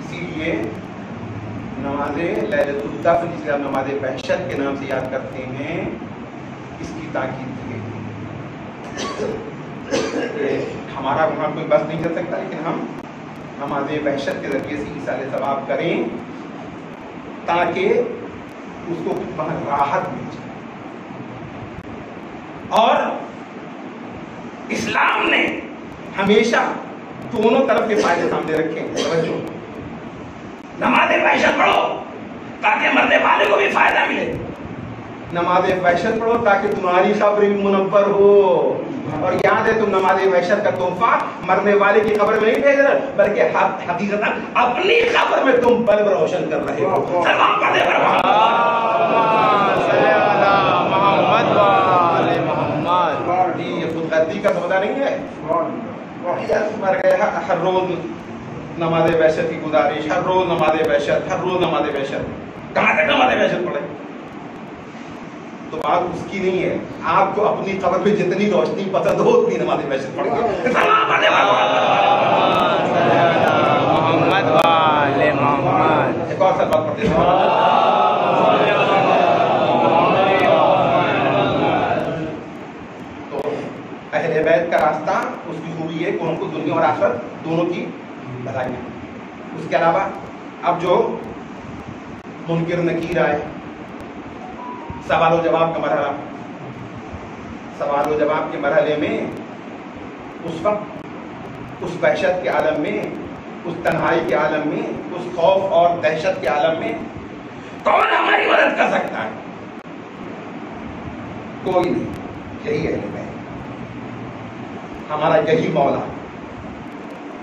اسی لیے نماز لیلۃ الدفن، جسے ہم نماز وحشت کے نام سے یاد کرتے ہیں، اس کی تاکید کی گئی. ہمارا وہاں کوئی بس نہیں چل سکتا، لیکن ہم نماز وحشت کے ذریعے سے ایصال ثواب کریں تاکہ اس کو وہاں راحت مل جائے. اور اسلام نے ہمیشہ دونوں طرف کے فائدے سامنے رکھے ہیں. توجہ، نماز وحشت پڑھو تاکہ مرنے والے کو بھی فائدہ ملے. نماز وحشت پڑھو تاکہ تمہاری قبر بھی منور ہو. اور یاد ہے تم نماز وحشت کا تحفہ مرنے والے کی قبر میں نہیں بھیج رہے بلکہ حقیقتاً اپنی قبر میں تم بلب روشن کر رہے ہو. سلام پڑھے محمد والے محمد. یہ خود غرضی کا سودا نہیں ہے. مر گئے ہر روز نماز وحشت کی گزارش، ہر روز نماز وحشت، ہر روز نماز وحشت. کہاں تک نماز وحشت پڑھے؟ تو بات اس کی نہیں ہے. آپ کو اپنی قبر پہ جتنی روشنی پسند ہو اتنی نماز وحشت پڑھ گے. محمد والے محمد. ایک اور سب بات پڑھتے ہیں. تو اہل بیت کا راستہ اس کی خوبی ہے کہ ان کو دنیا اور آخرت دونوں کی بھلائی ہے. اس کے علاوہ اب جو منکر نکیر آئے، سوال و جواب کا مرحلہ، سوال و جواب کے مرحلے میں اس وقت اس وحشت کے عالم میں، اس تنہائی کے عالم میں، اس خوف اور دہشت کے عالم میں کون ہماری مدد کر سکتا ہے؟ کوئی نہیں. یہی اہل بیت، ہمارا یہی مولا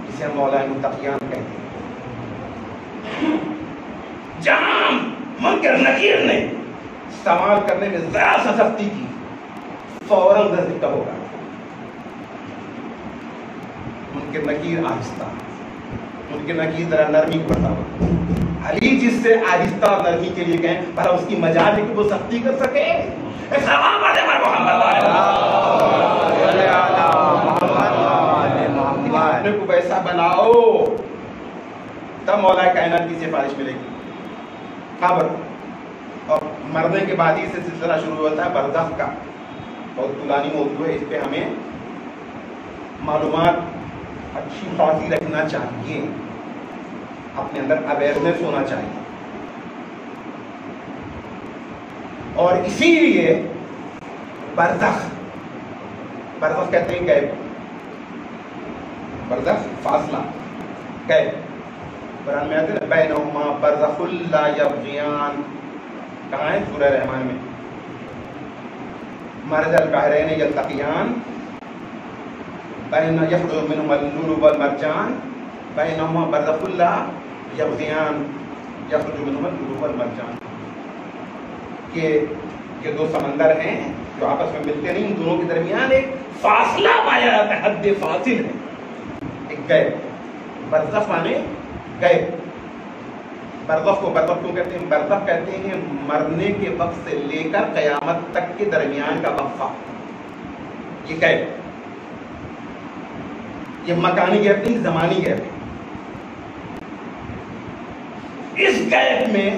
جسے ہم مولا متقیان کہتے ہیں. جہاں منکر نکیر نے سوال کرنے میں ذرا سا سختی کی فوراً ذکر ہوگا. منکر نکیر آہستہ، منکر نکیر ذرا نرمی پڑتا ہو. علی جس سے آہستہ اور نرمی کے لیے گئے بھلا اس کی مجال ہے کہ وہ سختی کر سکے. اپنے کو ویسا بناؤ تب مولا کائنات کی سفارش ملے گی. قبر اور مرنے کے بعد ہی سے سلسلہ شروع ہوتا ہے برزخ کا. بہت طولانی موضوع ہے، اس پہ ہمیں معلومات اچھی خاصی رکھنا چاہیے، اپنے اندر اویئرنیس ہونا چاہیے. اور اسی لیے برزخ، برزخ کہتے ہیں غیب، برزخ فاصلہ، غیب. قرآن میں آتے ہیں بینہما برزخ لا یبغیان. کہاں ہے؟ سورہ رحمان میں. مرج البحرین یلتقیان بین یخرج منہما اللؤلؤ والمرجان بینہما برزخ لا یبغیان یخرج منہما اللؤلؤ والمرجان. کہ یہ دو سمندر ہیں جو آپس میں ملتے نہیں، ان دونوں کے درمیان ایک فاصلہ پایا جاتا ہے، حد فاصل ہے. ایک غیب، برزخ مانے غیب. برزخ کو برزخ کیوں کہتے ہیں؟ برزخ کہتے ہیں مرنے کے وقت سے لے کر قیامت تک کے درمیان کا وقفہ. یہ غیب، یہ مکانی غیب نہیں، زمانی غیب ہے. اس غیب میں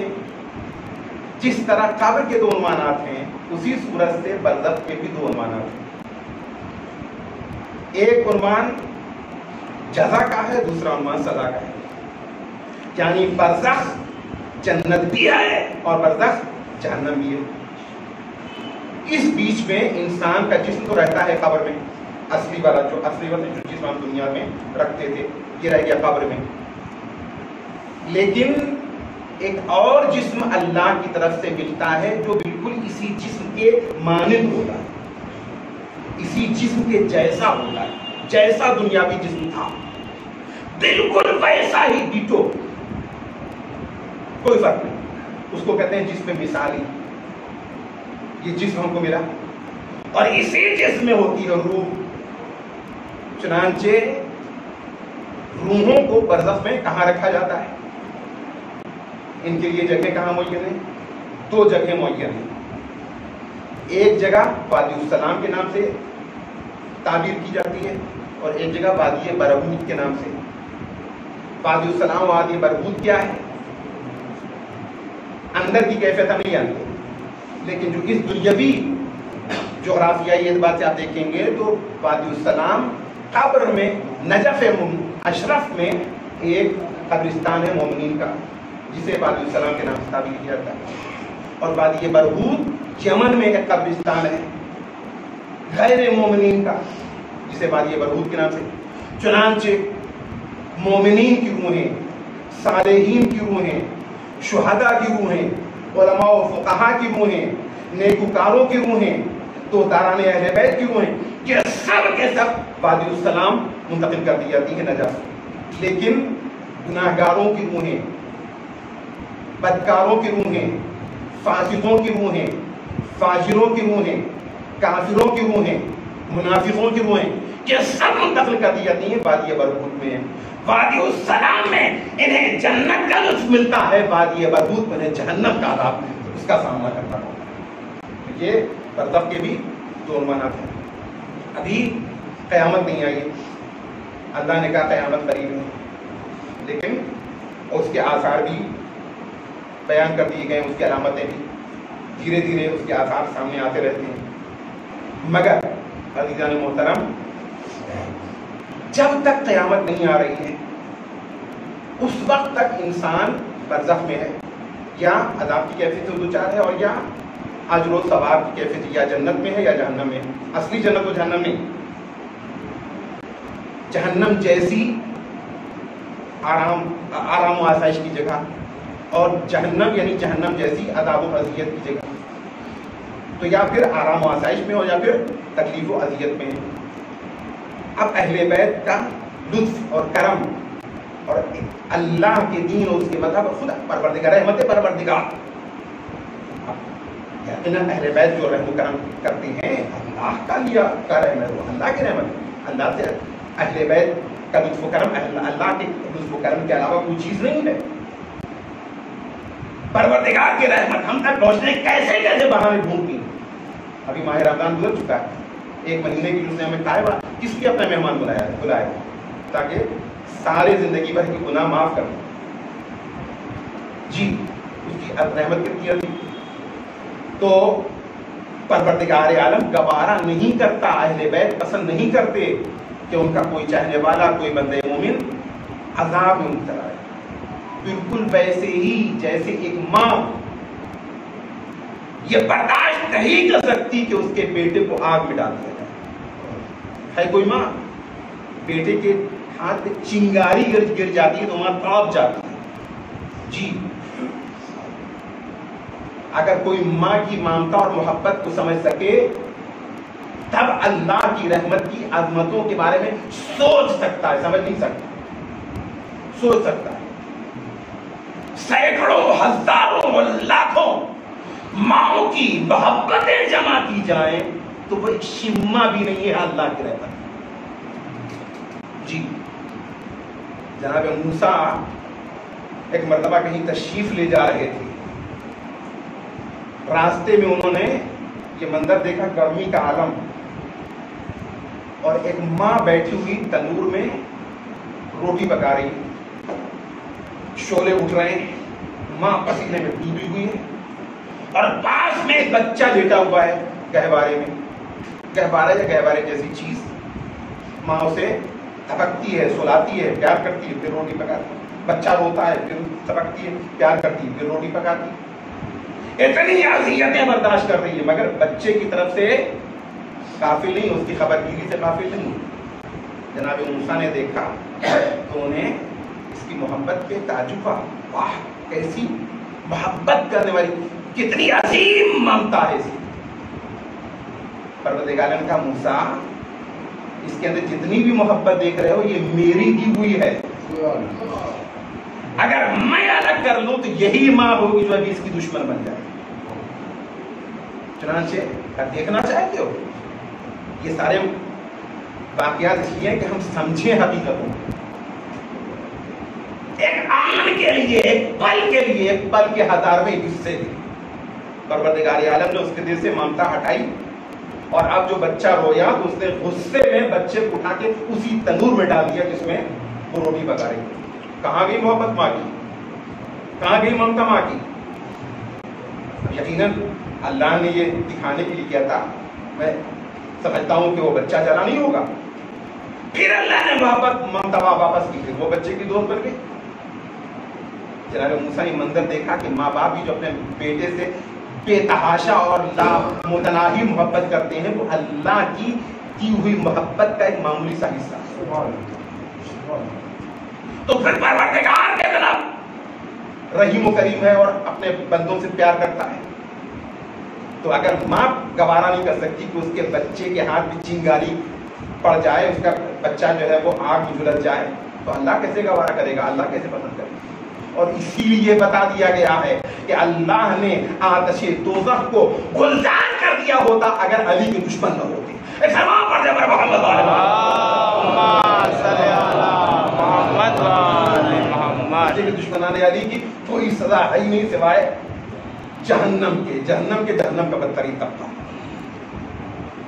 جس طرح قبر کے دو عنوانات ہیں اسی صورت سے برزخ کے بھی دو عنوانات ہیں. ایک عنوان جزا کا ہے، دوسرا عنوان سزا کا ہے. یعنی برزخ جنت بھی ہے اور برزخ جہنم بھی ہے. اس بیچ میں انسان کا جسم تو رہتا ہے قبر میں، اصلی والا جو جسم ہم دنیا میں رکھتے تھے یہ رہ گیا قبر میں. لیکن ایک اور جسم اللہ کی طرف سے ملتا ہے جو بالکل اسی جسم کے مانند ہوتا ہے، اسی جسم کے جیسا ہوتا ہے. جیسا دنیاوی جسم تھا بالکل ویسا ہی ڈیٹو، کوئی فرق نہیں. اس کو کہتے ہیں جسم مثالی. یہ جسم ہم کو ملا اور اسی جسم میں ہوتی ہے روح. چنانچہ روحوں کو برزخ میں کہاں رکھا جاتا ہے؟ ان کے لیے جگہ کہاں معین ہے؟ دو جگہ معین ہیں. ایک جگہ وادی السلام کے نام سے تعبیر کی جاتی ہے اور ایک جگہ وادی برہوت کے نام سے. وادی السلام وادی برہوت کیا ہے؟ اندر کی کیفیت ہم نہیں جانتے، لیکن جو اس دنیاوی جغرافیائی اعتبار سے آپ دیکھیں گے تو وادی السلام قبر میں نجف اشرف میں ایک قبرستان ہے مومنین کا جسے وادی السلام کے نام سے تعبیر کیا جاتا ہے. اور وادی برہوت یمن میں ایک قبرستان ہے غیر مومنین کا جسے وادی برہوت کے نام سے. چنانچہ مومنین کی روحیں، صالحین کی روحیں، شہداء کی روحیں، علماء و فقہا کی روحیں، نیکوکاروں کی روحیں، دوستداران اہل بیت کی روحیں، یہ سب کے سب وادی السلام منتقل کر دی جاتی ہے نجات. لیکن گناہگاروں کی روحیں، بدکاروں کی روحیں، فاسقوں کی روحیں، فاجروں کی روحیں، کافروں کی روحیں، منافقوں کی روحیں، یہ سب منتقل کر دی جاتی ہیں وادی برہوت میں. وادی السلام میں انہیں جنت کا لطف ملتا ہے، وادی برہوت میں انہیں جہنم کا عذاب اس کا سامنا کرنا ہوتا ہے. یہ برزخ کے بھی دو عنوانات ہیں. ابھی قیامت نہیں آئی، اللہ نے کہا قیامت قریب ہے، لیکن اس کے آثار بھی بیان کر دیے گئے، اس کی علامتیں بھی دھیرے دھیرے اس کے آثار سامنے آتے رہتے ہیں. مگر عزیزان محترم، جب تک قیامت نہیں آ رہی ہے اس وقت تک انسان برزخ میں ہے، یا عذاب کی کیفیت سے دوچار ہے، اور یا اجر و ثواب کی کیفیت، یا جنت میں ہے یا جہنم میں. اصلی جنت و جہنم نہیں، جہنم جیسی آرام و آسائش کی جگہ، اور جہنم یعنی جہنم جیسی عذاب و اذیت کی جگہ. تو یا پھر آرام و آسائش میں ہو یا پھر تکلیف و اذیت میں. اب اہل بیت کا لطف اور کرم اور اللہ کے دین اور اس کے مذہب خدا پروردگار رحمت پروردگار، یقیناً اہل بیت جو رحم و کرم کرتے ہیں اللہ کا لیا کا رحمت، اللہ کی رحمت. اللہ سے اہل بیت کا لطف و کرم اللہ کے لطف و کرم کے علاوہ کوئی چیز نہیں ہے. پروردگار کی رحمت ہم تک پہنچنے کیسے کیسے بہانے ڈھونڈتی ہیں. ابھی ماہ رمضان گزر چکا ہے، ایک مہینے کی اس نے ہمیں کہا ہے کس لیے اپنا مہمان بلایا تاکہ سارے زندگی بھر کی گناہ معاف کر دیں. جی اس کی رحمت کتنی عظیم. تو پروردگار عالم گوارا نہیں کرتا، اہل بیت پسند نہیں کرتے کہ ان کا کوئی چاہنے والا، کوئی بندے مومن عذاب میں مبتلا ہے. بالکل ویسے ہی جیسے ایک ماں یہ برداشت نہیں کر سکتی کہ اس کے بیٹے کو آگ میں ڈال دیا جائے. ہے کوئی ماں بیٹے کے ہاتھ میں چنگاری گر جاتی ہے تو ماں کانپ جاتی ہے. جی اگر کوئی ماں کی ممتا اور محبت کو سمجھ سکے تب اللہ کی رحمت کی عظمتوں کے بارے میں سوچ سکتا ہے. سمجھ نہیں سکتا، سوچ سکتا ہے. سینکڑوں ہزاروں لاکھوں ماؤں کی محبتیں جمع کی جائیں تو وہ ایک شمع بھی نہیں ہے اللہ کی رحمت. جی جناب موسیٰ ایک مرتبہ کہیں تشریف لے جا رہے تھے، راستے میں انہوں نے یہ منظر دیکھا، گرمی کا عالم، اور ایک ماں بیٹھی ہوئی تنور میں روٹی پکا رہی، شعلے اٹھ رہے ہیں، ماں پسینے میں ڈوبی ہوئی ہے، اور پاس میں ایک بچہ لیٹا ہوا ہے گہوارے میں. گہوارہ یا گہوارے جیسی چیز. ماں اسے تھپکتی ہے، سلاتی ہے، پیار کرتی ہے، پھر روٹی پکاتی ہے. بچہ روتا ہے، پھر تھپکتی ہے، پیار کرتی ہے، پھر روٹی پکاتی ہے. اتنی اذیتیں برداشت کر رہی ہے مگر بچے کی طرف سے غافل نہیں، اس کی خبرگیری سے غافل نہیں. جناب موسیٰ نے دیکھا تو انہیں اس کی محبت پہ تعجب ہوا. واہ کیسی محبت کرنے والی، کتنی عظیم ممتا ہے اس کی. پروردگار نے کہا موسیٰ اس کے اندر جتنی بھی محبت دیکھ رہے ہو یہ میری دی ہوئی ہے. اگر میں الگ کر لوں تو یہی ماں ہوگی جو ابھی اس کی دشمن بن جائے. چنانچہ دیکھنا چاہتے ہو یہ سارے واقعات اس لیے کہ ہم سمجھیں حقیقتوں. ایک آن کے لیے، ایک پل کے لیے، ایک پل کے 1000ویں حصے دی پروردگار عالم نے اس کے دل سے ممتا ہٹائی، اور اب جو بچہ رویا تو اس نے غصے میں بچے کو اٹھا کے اسی تنور میں ڈال دیا جس میں وہ روٹی پکا رہی. کہاں گئی محبت ماں کی، کہاں گئی ممتا ماں کی. یقیناً اللہ نے یہ دکھانے کے لیے کیا تھا. میں سمجھتا ہوں کہ وہ بچہ چلا نہیں ہوگا. پھر اللہ نے محبت ممتا واپس کی، پھر وہ بچے کی دوست بن گئی. جناب موسیٰ نے منظر دیکھا کہ ماں باپ بھی جو اپنے بیٹے سے بے تحاشا اور لا متناہی محبت کرتے ہیں وہ اللہ کی کی ہوئی محبت کا ایک معمولی سا حصہ. تو پھر پروردگار کے طرف رحیم و کریم ہے اور اپنے بندوں سے پیار کرتا ہے. تو اگر ماں گوارا نہیں کر سکتی کہ اس کے بچے کے ہاتھ میں چنگاری پڑ جائے, اس کا بچہ جو ہے وہ آگ میں جھلس جائے, تو اللہ کیسے گوارا کرے گا, اللہ کیسے پسند کرے گا. اور اسی لیے بتا دیا گیا ہے کہ اللہ نے آتش دوزخ کو گلزار کر دیا ہوتا اگر علی کے دشمن نہ ہوتے. دشمنان علی کی کوئی سزا ہے ہی نہیں سوائے جہنم کے. جہنم کا بدترین طبقہ.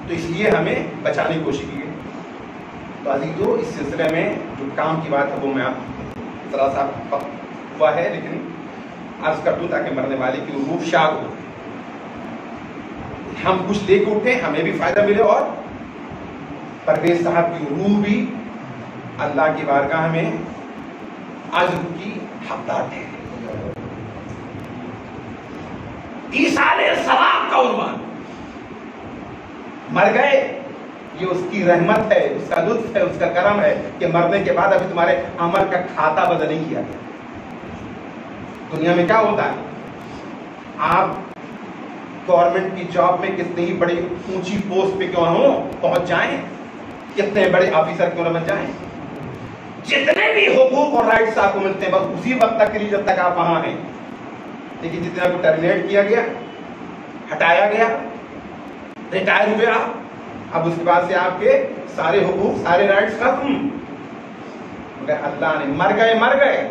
تو اس لیے ہمیں بچانے کی کوشش کی گئی. تو عزیزو, اس سلسلے میں جو کام کی بات ہے وہ میں آپ ذرا سا ہوا ہے, لیکن عرض کر دوں تاکہ مرنے والے کی روح شاد ہو, ہم کچھ لے کے اٹھے, ہمیں بھی فائدہ ملے اور پرویز صاحب کی روح بھی اللہ کی بارگاہ میں اجر کی حقدار ہے. ایصال ثواب کا عنوان مر گئے, یہ اس کی رحمت ہے, اس کا لطف ہے, اس کا کرم ہے کہ مرنے کے بعد ابھی تمہارے عمل کا کھاتا بدل نہیں کیا گیا. دنیا میں کیا ہوتا ہے, آپ گورنمنٹ کی جاب میں کتنی ہی بڑی اونچی پوسٹ پہ کیوں ہوں پہنچ جائیں, کتنے بڑے آفیسر کیوں نہ بن جائیں, جتنے بھی حقوق اور رائٹس آپ کو ملتے ہیں بس اسی وقت تک کے لیے جب تک آپ وہاں ہیں. لیکن جتنا کو ٹرمینیٹ کیا گیا, ہٹایا گیا, ریٹائر ہوئے آپ, اب اس کے بعد سے آپ کے سارے حقوق سارے رائٹس ختم. مگر اللہ نے مر گئے,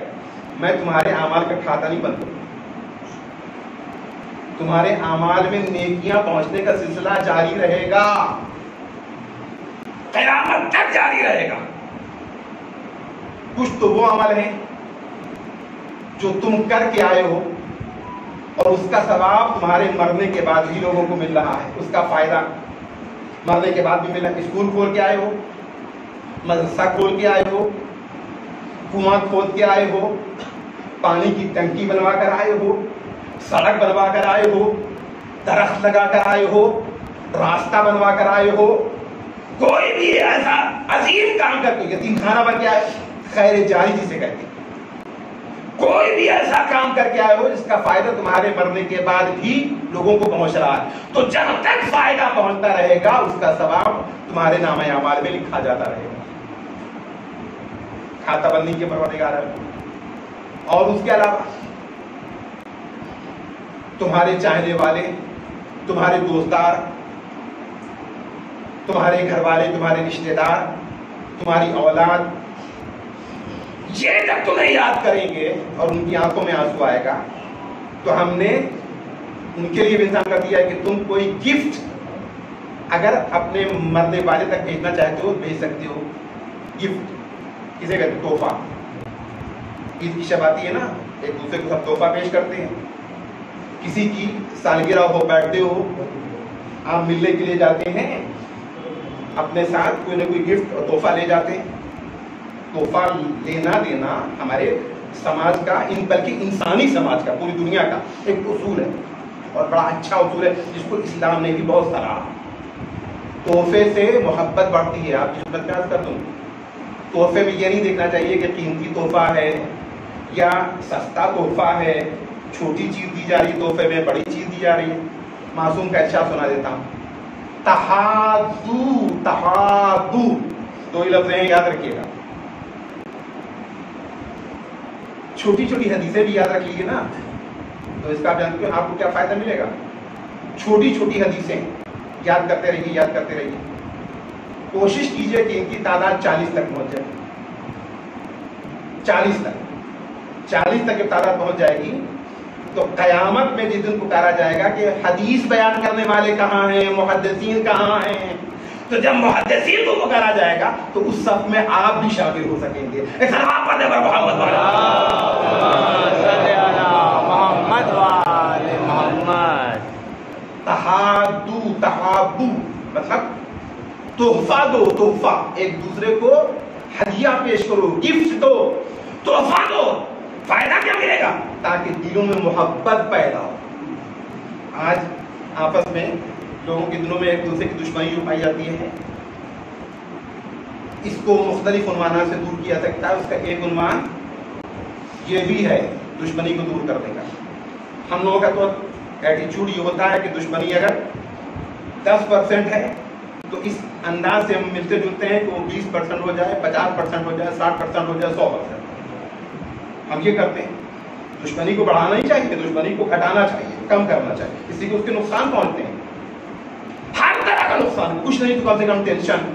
میں تمہارے اعمال کا کھاتا نہیں بند کروں, تمہارے اعمال میں نیکیاں پہنچنے کا سلسلہ جاری رہے گا, قیامت تک جاری رہے گا. کچھ تو وہ عمل ہیں جو تم کر کے آئے ہو اور اس کا ثواب تمہارے مرنے کے بعد ہی لوگوں کو مل رہا ہے, اس کا فائدہ مرنے کے بعد بھی مل رہا ہے. اسکول کھول کے آئے ہو, مدرسہ کھول کے آئے ہو, کنواں کھود کے آئے ہو, پانی کی ٹنکی بنوا کر آئے ہو, سڑک بنوا کر آئے ہو, درخت لگا کر آئے ہو, راستہ بنوا کر آئے ہو, کوئی بھی ایسا عظیم کام کر کے, یتیم خانہ بن کے آئے, خیر جاری جسے کہتے ہیں, کوئی بھی ایسا کام کر کے آئے ہو جس کا فائدہ تمہارے مرنے کے بعد بھی لوگوں کو پہنچ رہا ہے, تو جب تک فائدہ پہنچتا رہے گا اس کا ثواب تمہارے نامہ اعمال میں لکھا جاتا رہے گا. کھاتا بندی کے پروردگار ہے. اور اس کے علاوہ تمہارے چاہنے والے, تمہارے دوستدار, تمہارے گھر والے, تمہارے رشتے دار, تمہاری اولاد, یہ جب تمہیں یاد کریں گے اور ان کی آنکھوں میں آنسو آئے گا, تو ہم نے ان کے لیے بھی انتظام کر دیا ہے کہ تم کوئی گفٹ اگر اپنے مرنے والے تک بھیجنا چاہتے ہو بھیج سکتے ہو. گفٹ کسے کہتے ہیں؟ تحفہ. عید کی شب آتی ہے نا, ایک دوسرے کو سب تحفہ پیش کرتے ہیں. کسی کی سالگرہ ہو, برتھ ڈے ہو, آپ ملنے کے لیے جاتے ہیں, اپنے ساتھ کوئی نہ کوئی گفٹ اور تحفہ لے جاتے ہیں. تحفہ لینا دینا ہمارے سماج کا, بلکہ انسانی سماج کا, پوری دنیا کا ایک اصول ہے اور بڑا اچھا اصول ہے جس کو اسلام نے بھی بہت سراہا. تحفے سے محبت بڑھتی ہے. آپ کی خدمت میں عرض کر دوں, تحفے میں یہ نہیں دیکھنا چاہیے کہ قیمتی تحفہ ہے یا سستا تحفہ ہے, چھوٹی چیز دی جا رہی ہے تحفے میں, بڑی چیز دی جا رہی ہے. معصوم کا اچھا سنا دیتا ہوں, تحادو, تحادو دو ہی لفظ ہیں, یاد رکھیے گا. چھوٹی چھوٹی حدیثیں بھی یاد رکھ لیجیے نا, تو اس کا آپ جانتے ہیں آپ کو کیا فائدہ ملے گا. چھوٹی چھوٹی حدیثیں یاد کرتے رہیے, یاد کرتے رہیے. کوشش کیجئے کہ ان کی تعداد 40 تک پہنچ جائے. 40 تک جب تعداد پہنچ جائے گی تو قیامت میں جس دن پکارا جائے گا کہ حدیث بیان کرنے والے کہاں ہیں, محدثین کہاں ہیں, تو جب محدثین کو پکارا جائے گا تو اس صف میں آپ بھی شامل ہو سکیں گے. ایک سلام پڑھنے پر محمد محمد. تحادو, تحابو مطلب تحفہ دو, تحفہ ایک دوسرے کو ہدیہ پیش کرو, گفٹ دو, تحفہ دو. فائدہ کیا ملے گا؟ تاکہ دلوں میں محبت پیدا ہو. آج آپس میں لوگوں کے دلوں میں ایک دوسرے کی دشمنی پائی جاتی ہے, اس کو مختلف عنوانات سے دور کیا سکتا ہے. اس کا ایک عنوان یہ بھی ہے دشمنی کو دور کرنے کا. ہم لوگوں کا تو ایٹیچیوڈ یہ ہوتا ہے کہ دشمنی اگر 10% ہے تو اس انداز سے ہم ملتے جلتے ہیں کہ وہ 20% ہو جائے, 50% ہو جائے, 60% ہو جائے, 100%. ہم یہ کرتے ہیں. دشمنی کو بڑھانا ہی چاہیے, دشمنی کو گھٹانا چاہیے, کم کرنا چاہیے. اس لیے کہ اس کے نقصان پہنچتے ہیں, ہر طرح کا نقصان. کچھ نہیں تو کم سے کم ٹینشن,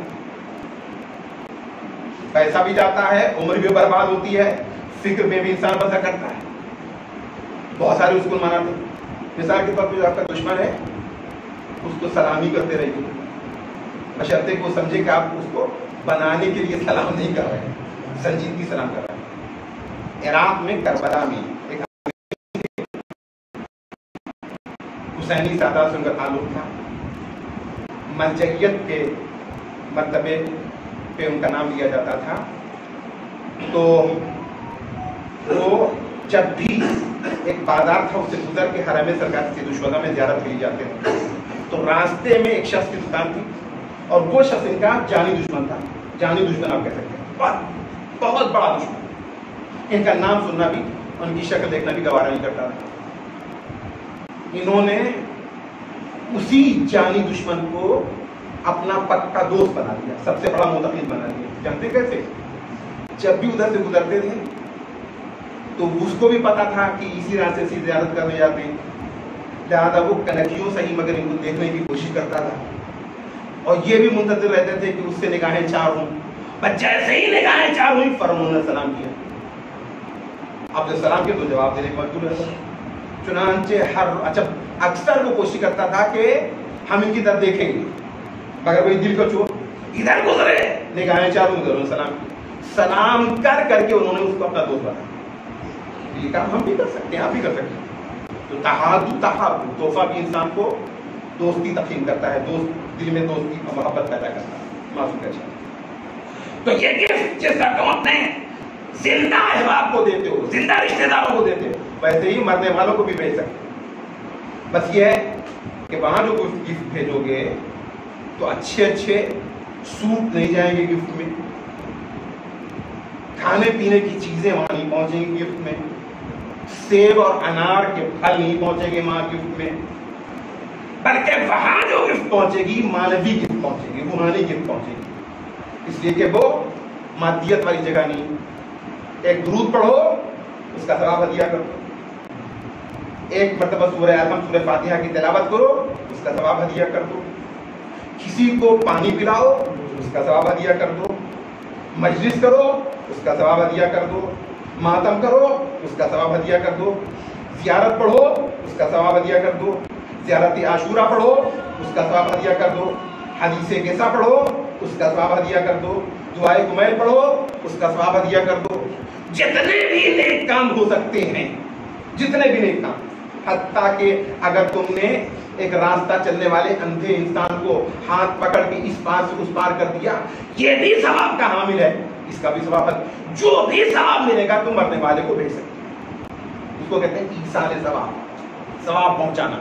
پیسہ بھی جاتا ہے, عمر بھی برباد ہوتی ہے, فکر میں بھی انسان بسا کرتا ہے. بہت سارے اس کو مناتے ہیں. مثال کے طور پہ جو آپ کا دشمن ہے اس کو سلامی کرتے رہیے, بشرطے کو سمجھے کہ آپ اس کو بنانے کے لیے سلام نہیں کر رہے ہیں, سنجیدگی سلام کر رہے ہیں. عراق میں کربلا میں ایک حسینی سادات سے ان کا تعلق تھا. مرجعیت کے مرتبے پہ ان کا نام لیا جاتا تھا. تو وہ جب بھی ایک بازار تھا اس سے گزر کے حرم سرکار سید الشہداء میں زیارت کے لیے جاتے تھے. تو راستے میں ایک شخص کی دکان تھی اور وہ شخص ان کا جانی دشمن تھا. جانی دشمن آپ کہہ سکتے ہیں, بہت بڑا دشمن. ان کا نام سننا بھی, ان کی شکل دیکھنا بھی گوارا نہیں کرتا تھا. انہوں نے اسی جانی دشمن کو اپنا پکا دوست بنا دیا, سب سے بڑا متقین بنا دیا. جانتے کیسے؟ جب بھی ادھر سے گزرتے تھے تو اس کو بھی پتا تھا کہ اسی راستے سے زیارت کرنے جاتے ہیں, لہٰذا وہ کنکیوں صحیح مگر ان کو دیکھنے کی کوشش کرتا تھا. اور یہ بھی منتظر رہتے تھے کہ اس سے نگاہیں چار ہوں. بس جیسے ہی نگاہیں چار ہوئی فوراً نے سلام کیا. اب جب سلام کیا تو جواب دینے کو مجبور رہتا. چنانچہ اکثر وہ کوشش کرتا تھا کہ ہم ان کی طرف دیکھیں گے, مگر وہی دل کو چور ادھر گزرے, نگاہیں چاروں ادھر سلام کی. سلام کر کر کے انہوں نے اس کو اپنا دوست بنایا. یہ کام ہم بھی کر سکتے ہیں, آپ بھی کر سکتے ہیں. تو تحابب تحفہ بھی انسان کو دوستی تقسیم کرتا ہے, دوست دل میں دوستی محبت پیدا کرتا ہے. معصوم کا چاہیے. تو یہ گفٹ جس کا تم اپنے زندہ احباب کو دیتے ہو, زندہ رشتے داروں کو دیتے ہو, ویسے ہی مرنے والوں کو بھی بھیج سکتے. بس یہ ہے کہ وہاں جو کچھ گفٹ بھیجو گے تو اچھے سوٹ نہیں جائیں گے گفٹ میں, کھانے پینے کی چیزیں وہاں نہیں پہنچیں گی گفٹ میں, سیب اور انار کے پھل نہیں پہنچیں گے وہاں گفٹ میں, بلکہ وہاں جو گفٹ پہنچے گی مانوی گفٹ پہنچے گی, روحانی گفٹ پہنچے گی. اس لیے کہ وہ مادیت والی جگہ نہیں. ایک درود پڑھو اس کا ثواب ہدیہ کرو, ایک مرتبہ سورہ الحمد سورہ فاتحہ کی تلاوت کرو اس کا ثواب ہدیہ کر دو, کسی کو پانی پلاؤ اس کا ثواب ہدیہ کر دو, مجلس کرو اس کا ثواب ہدیہ کر دو, ماتم کرو اس کا ثواب ہدیہ کر دو, زیارت پڑھو اس کا ثواب ہدیہ کر دو, زیارت عاشورہ پڑھو اس کا ثواب ہدیہ کر دو, حدیث قصہ پڑھو اس کا ثواب ہدیہ کر دو, دعائے کمیل پڑھو اس کا ثواب ہدیہ کر دو. جتنے بھی نیک کام ہو سکتے ہیں, جتنے بھی نیک کام, حتیٰ کہ اگر تم نے ایک راستہ چلنے والے اندھے انسان کو ہاتھ پکڑ کے اس پار سے اس پار کر دیا, یہ بھی ثواب کا حامل ہے, اس کا بھی ثواب ہے. جو بھی ثواب ملے گا تم مرنے والے کو بھیج سکتے. اس کو کہتے ہیں ایصال ثواب, ثواب پہنچانا.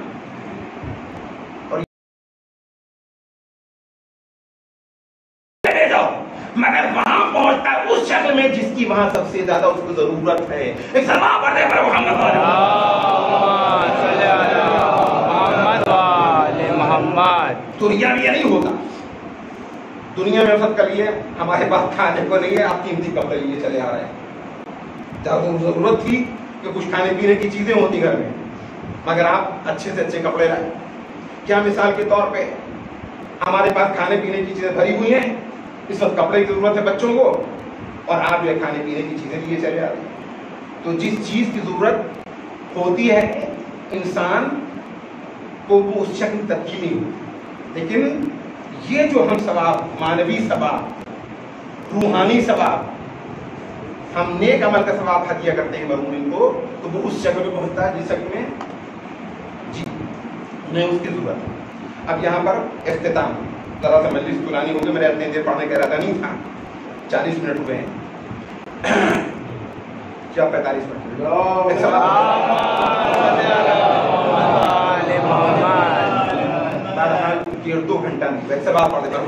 مگر وہاں پہنچتا ہے اس شکل میں جس کی وہاں سب سے زیادہ اس کو ضرورت ہے. ایک سلام پڑھنے پر محمد. دنیا میں یہ نہیں ہوتا. دنیا میں فرض کر لیے ہمارے پاس کھانے کو نہیں ہے, آپ قیمتی کپڑے لیے چلے آ رہے ہیں. جب ضرورت تھی کہ کچھ کھانے پینے کی چیزیں ہوتی گھر میں, مگر آپ اچھے سے اچھے کپڑے لائے. کیا مثال کے طور پہ ہمارے پاس کھانے پینے کی چیزیں بھری ہوئی ہیں, اس وقت کپڑے کی ضرورت ہے بچوں کو, اور آپ جو ہے کھانے پینے کی چیزیں لیے چلے آتے ہیں. تو جس چیز کی ضرورت ہوتی ہے انسان کو وہ اس شکل تبدیل نہیں ہوتی. لیکن یہ جو ہم ثواب, مانوی ثواب, روحانی ثواب, ہم نیک عمل کا ثواب ہدیہ کرتے ہیں مرحومین کو, تو وہ اس شکل میں پہنچتا ہے جس شکل میں جی انہیں اس کی ضرورت ہے. اب یہاں پر اختتام, ذرا سا مجلس پرانی ہوگی, میرے اتنی دیر پڑھنے کا ارادہ نہیں تھا. 40 منٹ ہوئے ہیں, کیا 45 منٹ؟ ڈیڑھ 2 گھنٹہ نہیں, ویسے بات پڑھ دیتا ہوں.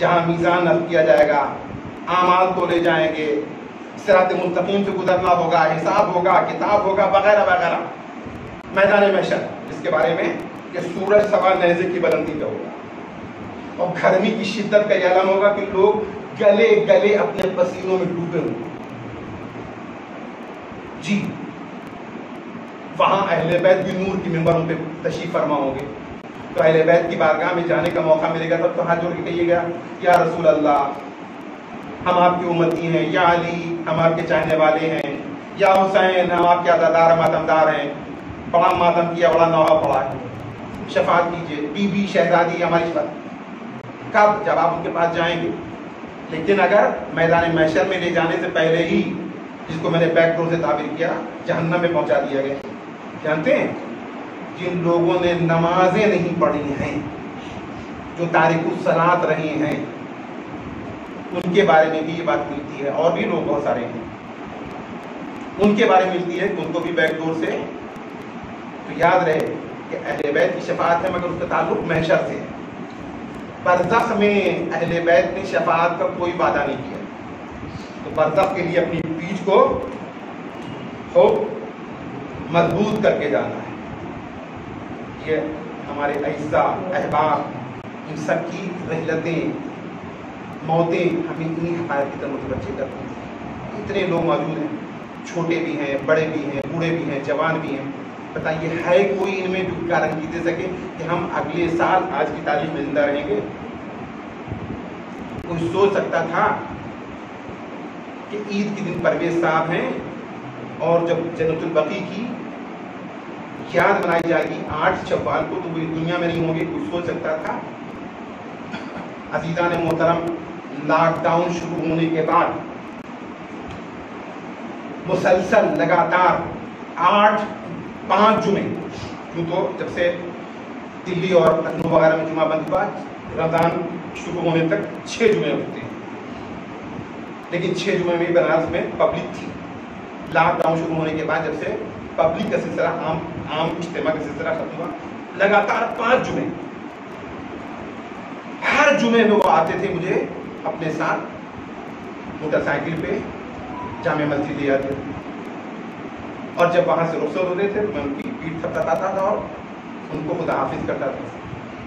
جہاں میزان نصب کیا جائے گا، اعمال تولے جائیں گے، صراط مستقیم سے گزرنا ہوگا، حساب ہوگا، کتاب ہوگا، وغیرہ وغیرہ. میدان محشر جس کے بارے میں کہ سورج سوا نیزے کی بلندی پہ ہوگا اور گرمی کی شدت کا یہ اعلان ہوگا کہ لوگ گلے گلے اپنے پسینوں میں ڈوبے ہوں. جی وہاں اہل بیت بھی نور کی منبروں پہ تشریف فرما ہوں گے. تو اہل بیت کی بارگاہ میں جانے کا موقع ملے گا تب تو ہاتھ جوڑ کے کہیے گا یا رسول اللہ ہم آپ کی امتی ہیں، یا علی ہم آپ کے چاہنے والے ہیں، یا حسین ہم آپ کے عزادار ماتمدار ہیں، بڑا ماتم کیا، بڑا نوحہ پڑا ہے، شفاعت کیجیے. بی بی شہزادی ہماری شفاعت کب؟ جب آپ ان کے پاس جائیں گے. لیکن اگر میدان محشر میں لے جانے سے پہلے ہی، جس کو میں نے بیک ڈور سے تعبیر کیا، جہنم میں پہنچا دیا گیا. جانتے ہیں جن لوگوں نے نمازیں نہیں پڑھی ہیں، جو تارک الصلاۃ رہے ہیں، ان کے بارے میں بھی یہ بات ملتی ہے. اور بھی لوگ بہت سارے ہیں ان کے بارے میں ملتی ہے کہ ان کو بھی بیک ڈور سے. تو یاد رہے کہ اہل بیت کی شفاعت ہے مگر اس کا تعلق محشر سے ہے. برزخ میں اہل بیت نے شفاعت کا کوئی وعدہ نہیں کیا. تو برزخ کے لیے اپنی پیٹھ کو خوب مضبوط کر کے جانا ہے. یہ ہمارے اعزاء احباب ان سب کی رحلتیں، موتیں ہمیں انہیں حقائق کی طرف متوجہ کرتی ہیں. اتنے لوگ موجود ہیں، چھوٹے بھی ہیں، بڑے بھی ہیں، بوڑھے بھی ہیں، جوان بھی ہیں. بتائیے ہے کوئی ان میں جو گارنٹی دے سکے کہ ہم اگلے سال آج کی تاریخ میں زندہ رہیں گے؟ کوئی سوچ سکتا تھا کہ عید کے دن پرویز صاحب ہیں اور جب جنت البقیع کی یاد منائی جائے گی 8 شوال کو تو وہ دنیا میں نہیں ہوں گے؟ کوئی سوچ سکتا تھا؟ عزیزان محترم، لاک ڈاؤن شروع ہونے کے بعد مسلسل لگاتار 5 جمعے، کیوں تو جب سے دلی اور لکھنؤ وغیرہ میں جمعہ بند ہوا، رمضان شروع ہونے تک 6 جمعے ہوتے ہیں. لیکن 6 جمعے میں بنارس میں پبلک تھی. لاک ڈاؤن شروع ہونے کے بعد جب سے پبلک کا سلسلہ، عام اجتماع کا سلسلہ ختم ہوا، لگاتار 5 جمعے، ہر جمعے میں وہ آتے تھے مجھے اپنے ساتھ موٹر سائیکل پہ جامع مسجد لے آتے تھے. اور جب وہاں سے رخصت ہوتے تھے تو میں ان کی پیٹھ تھپتاتا تھا اور ان کو خدا حافظ کرتا تھا.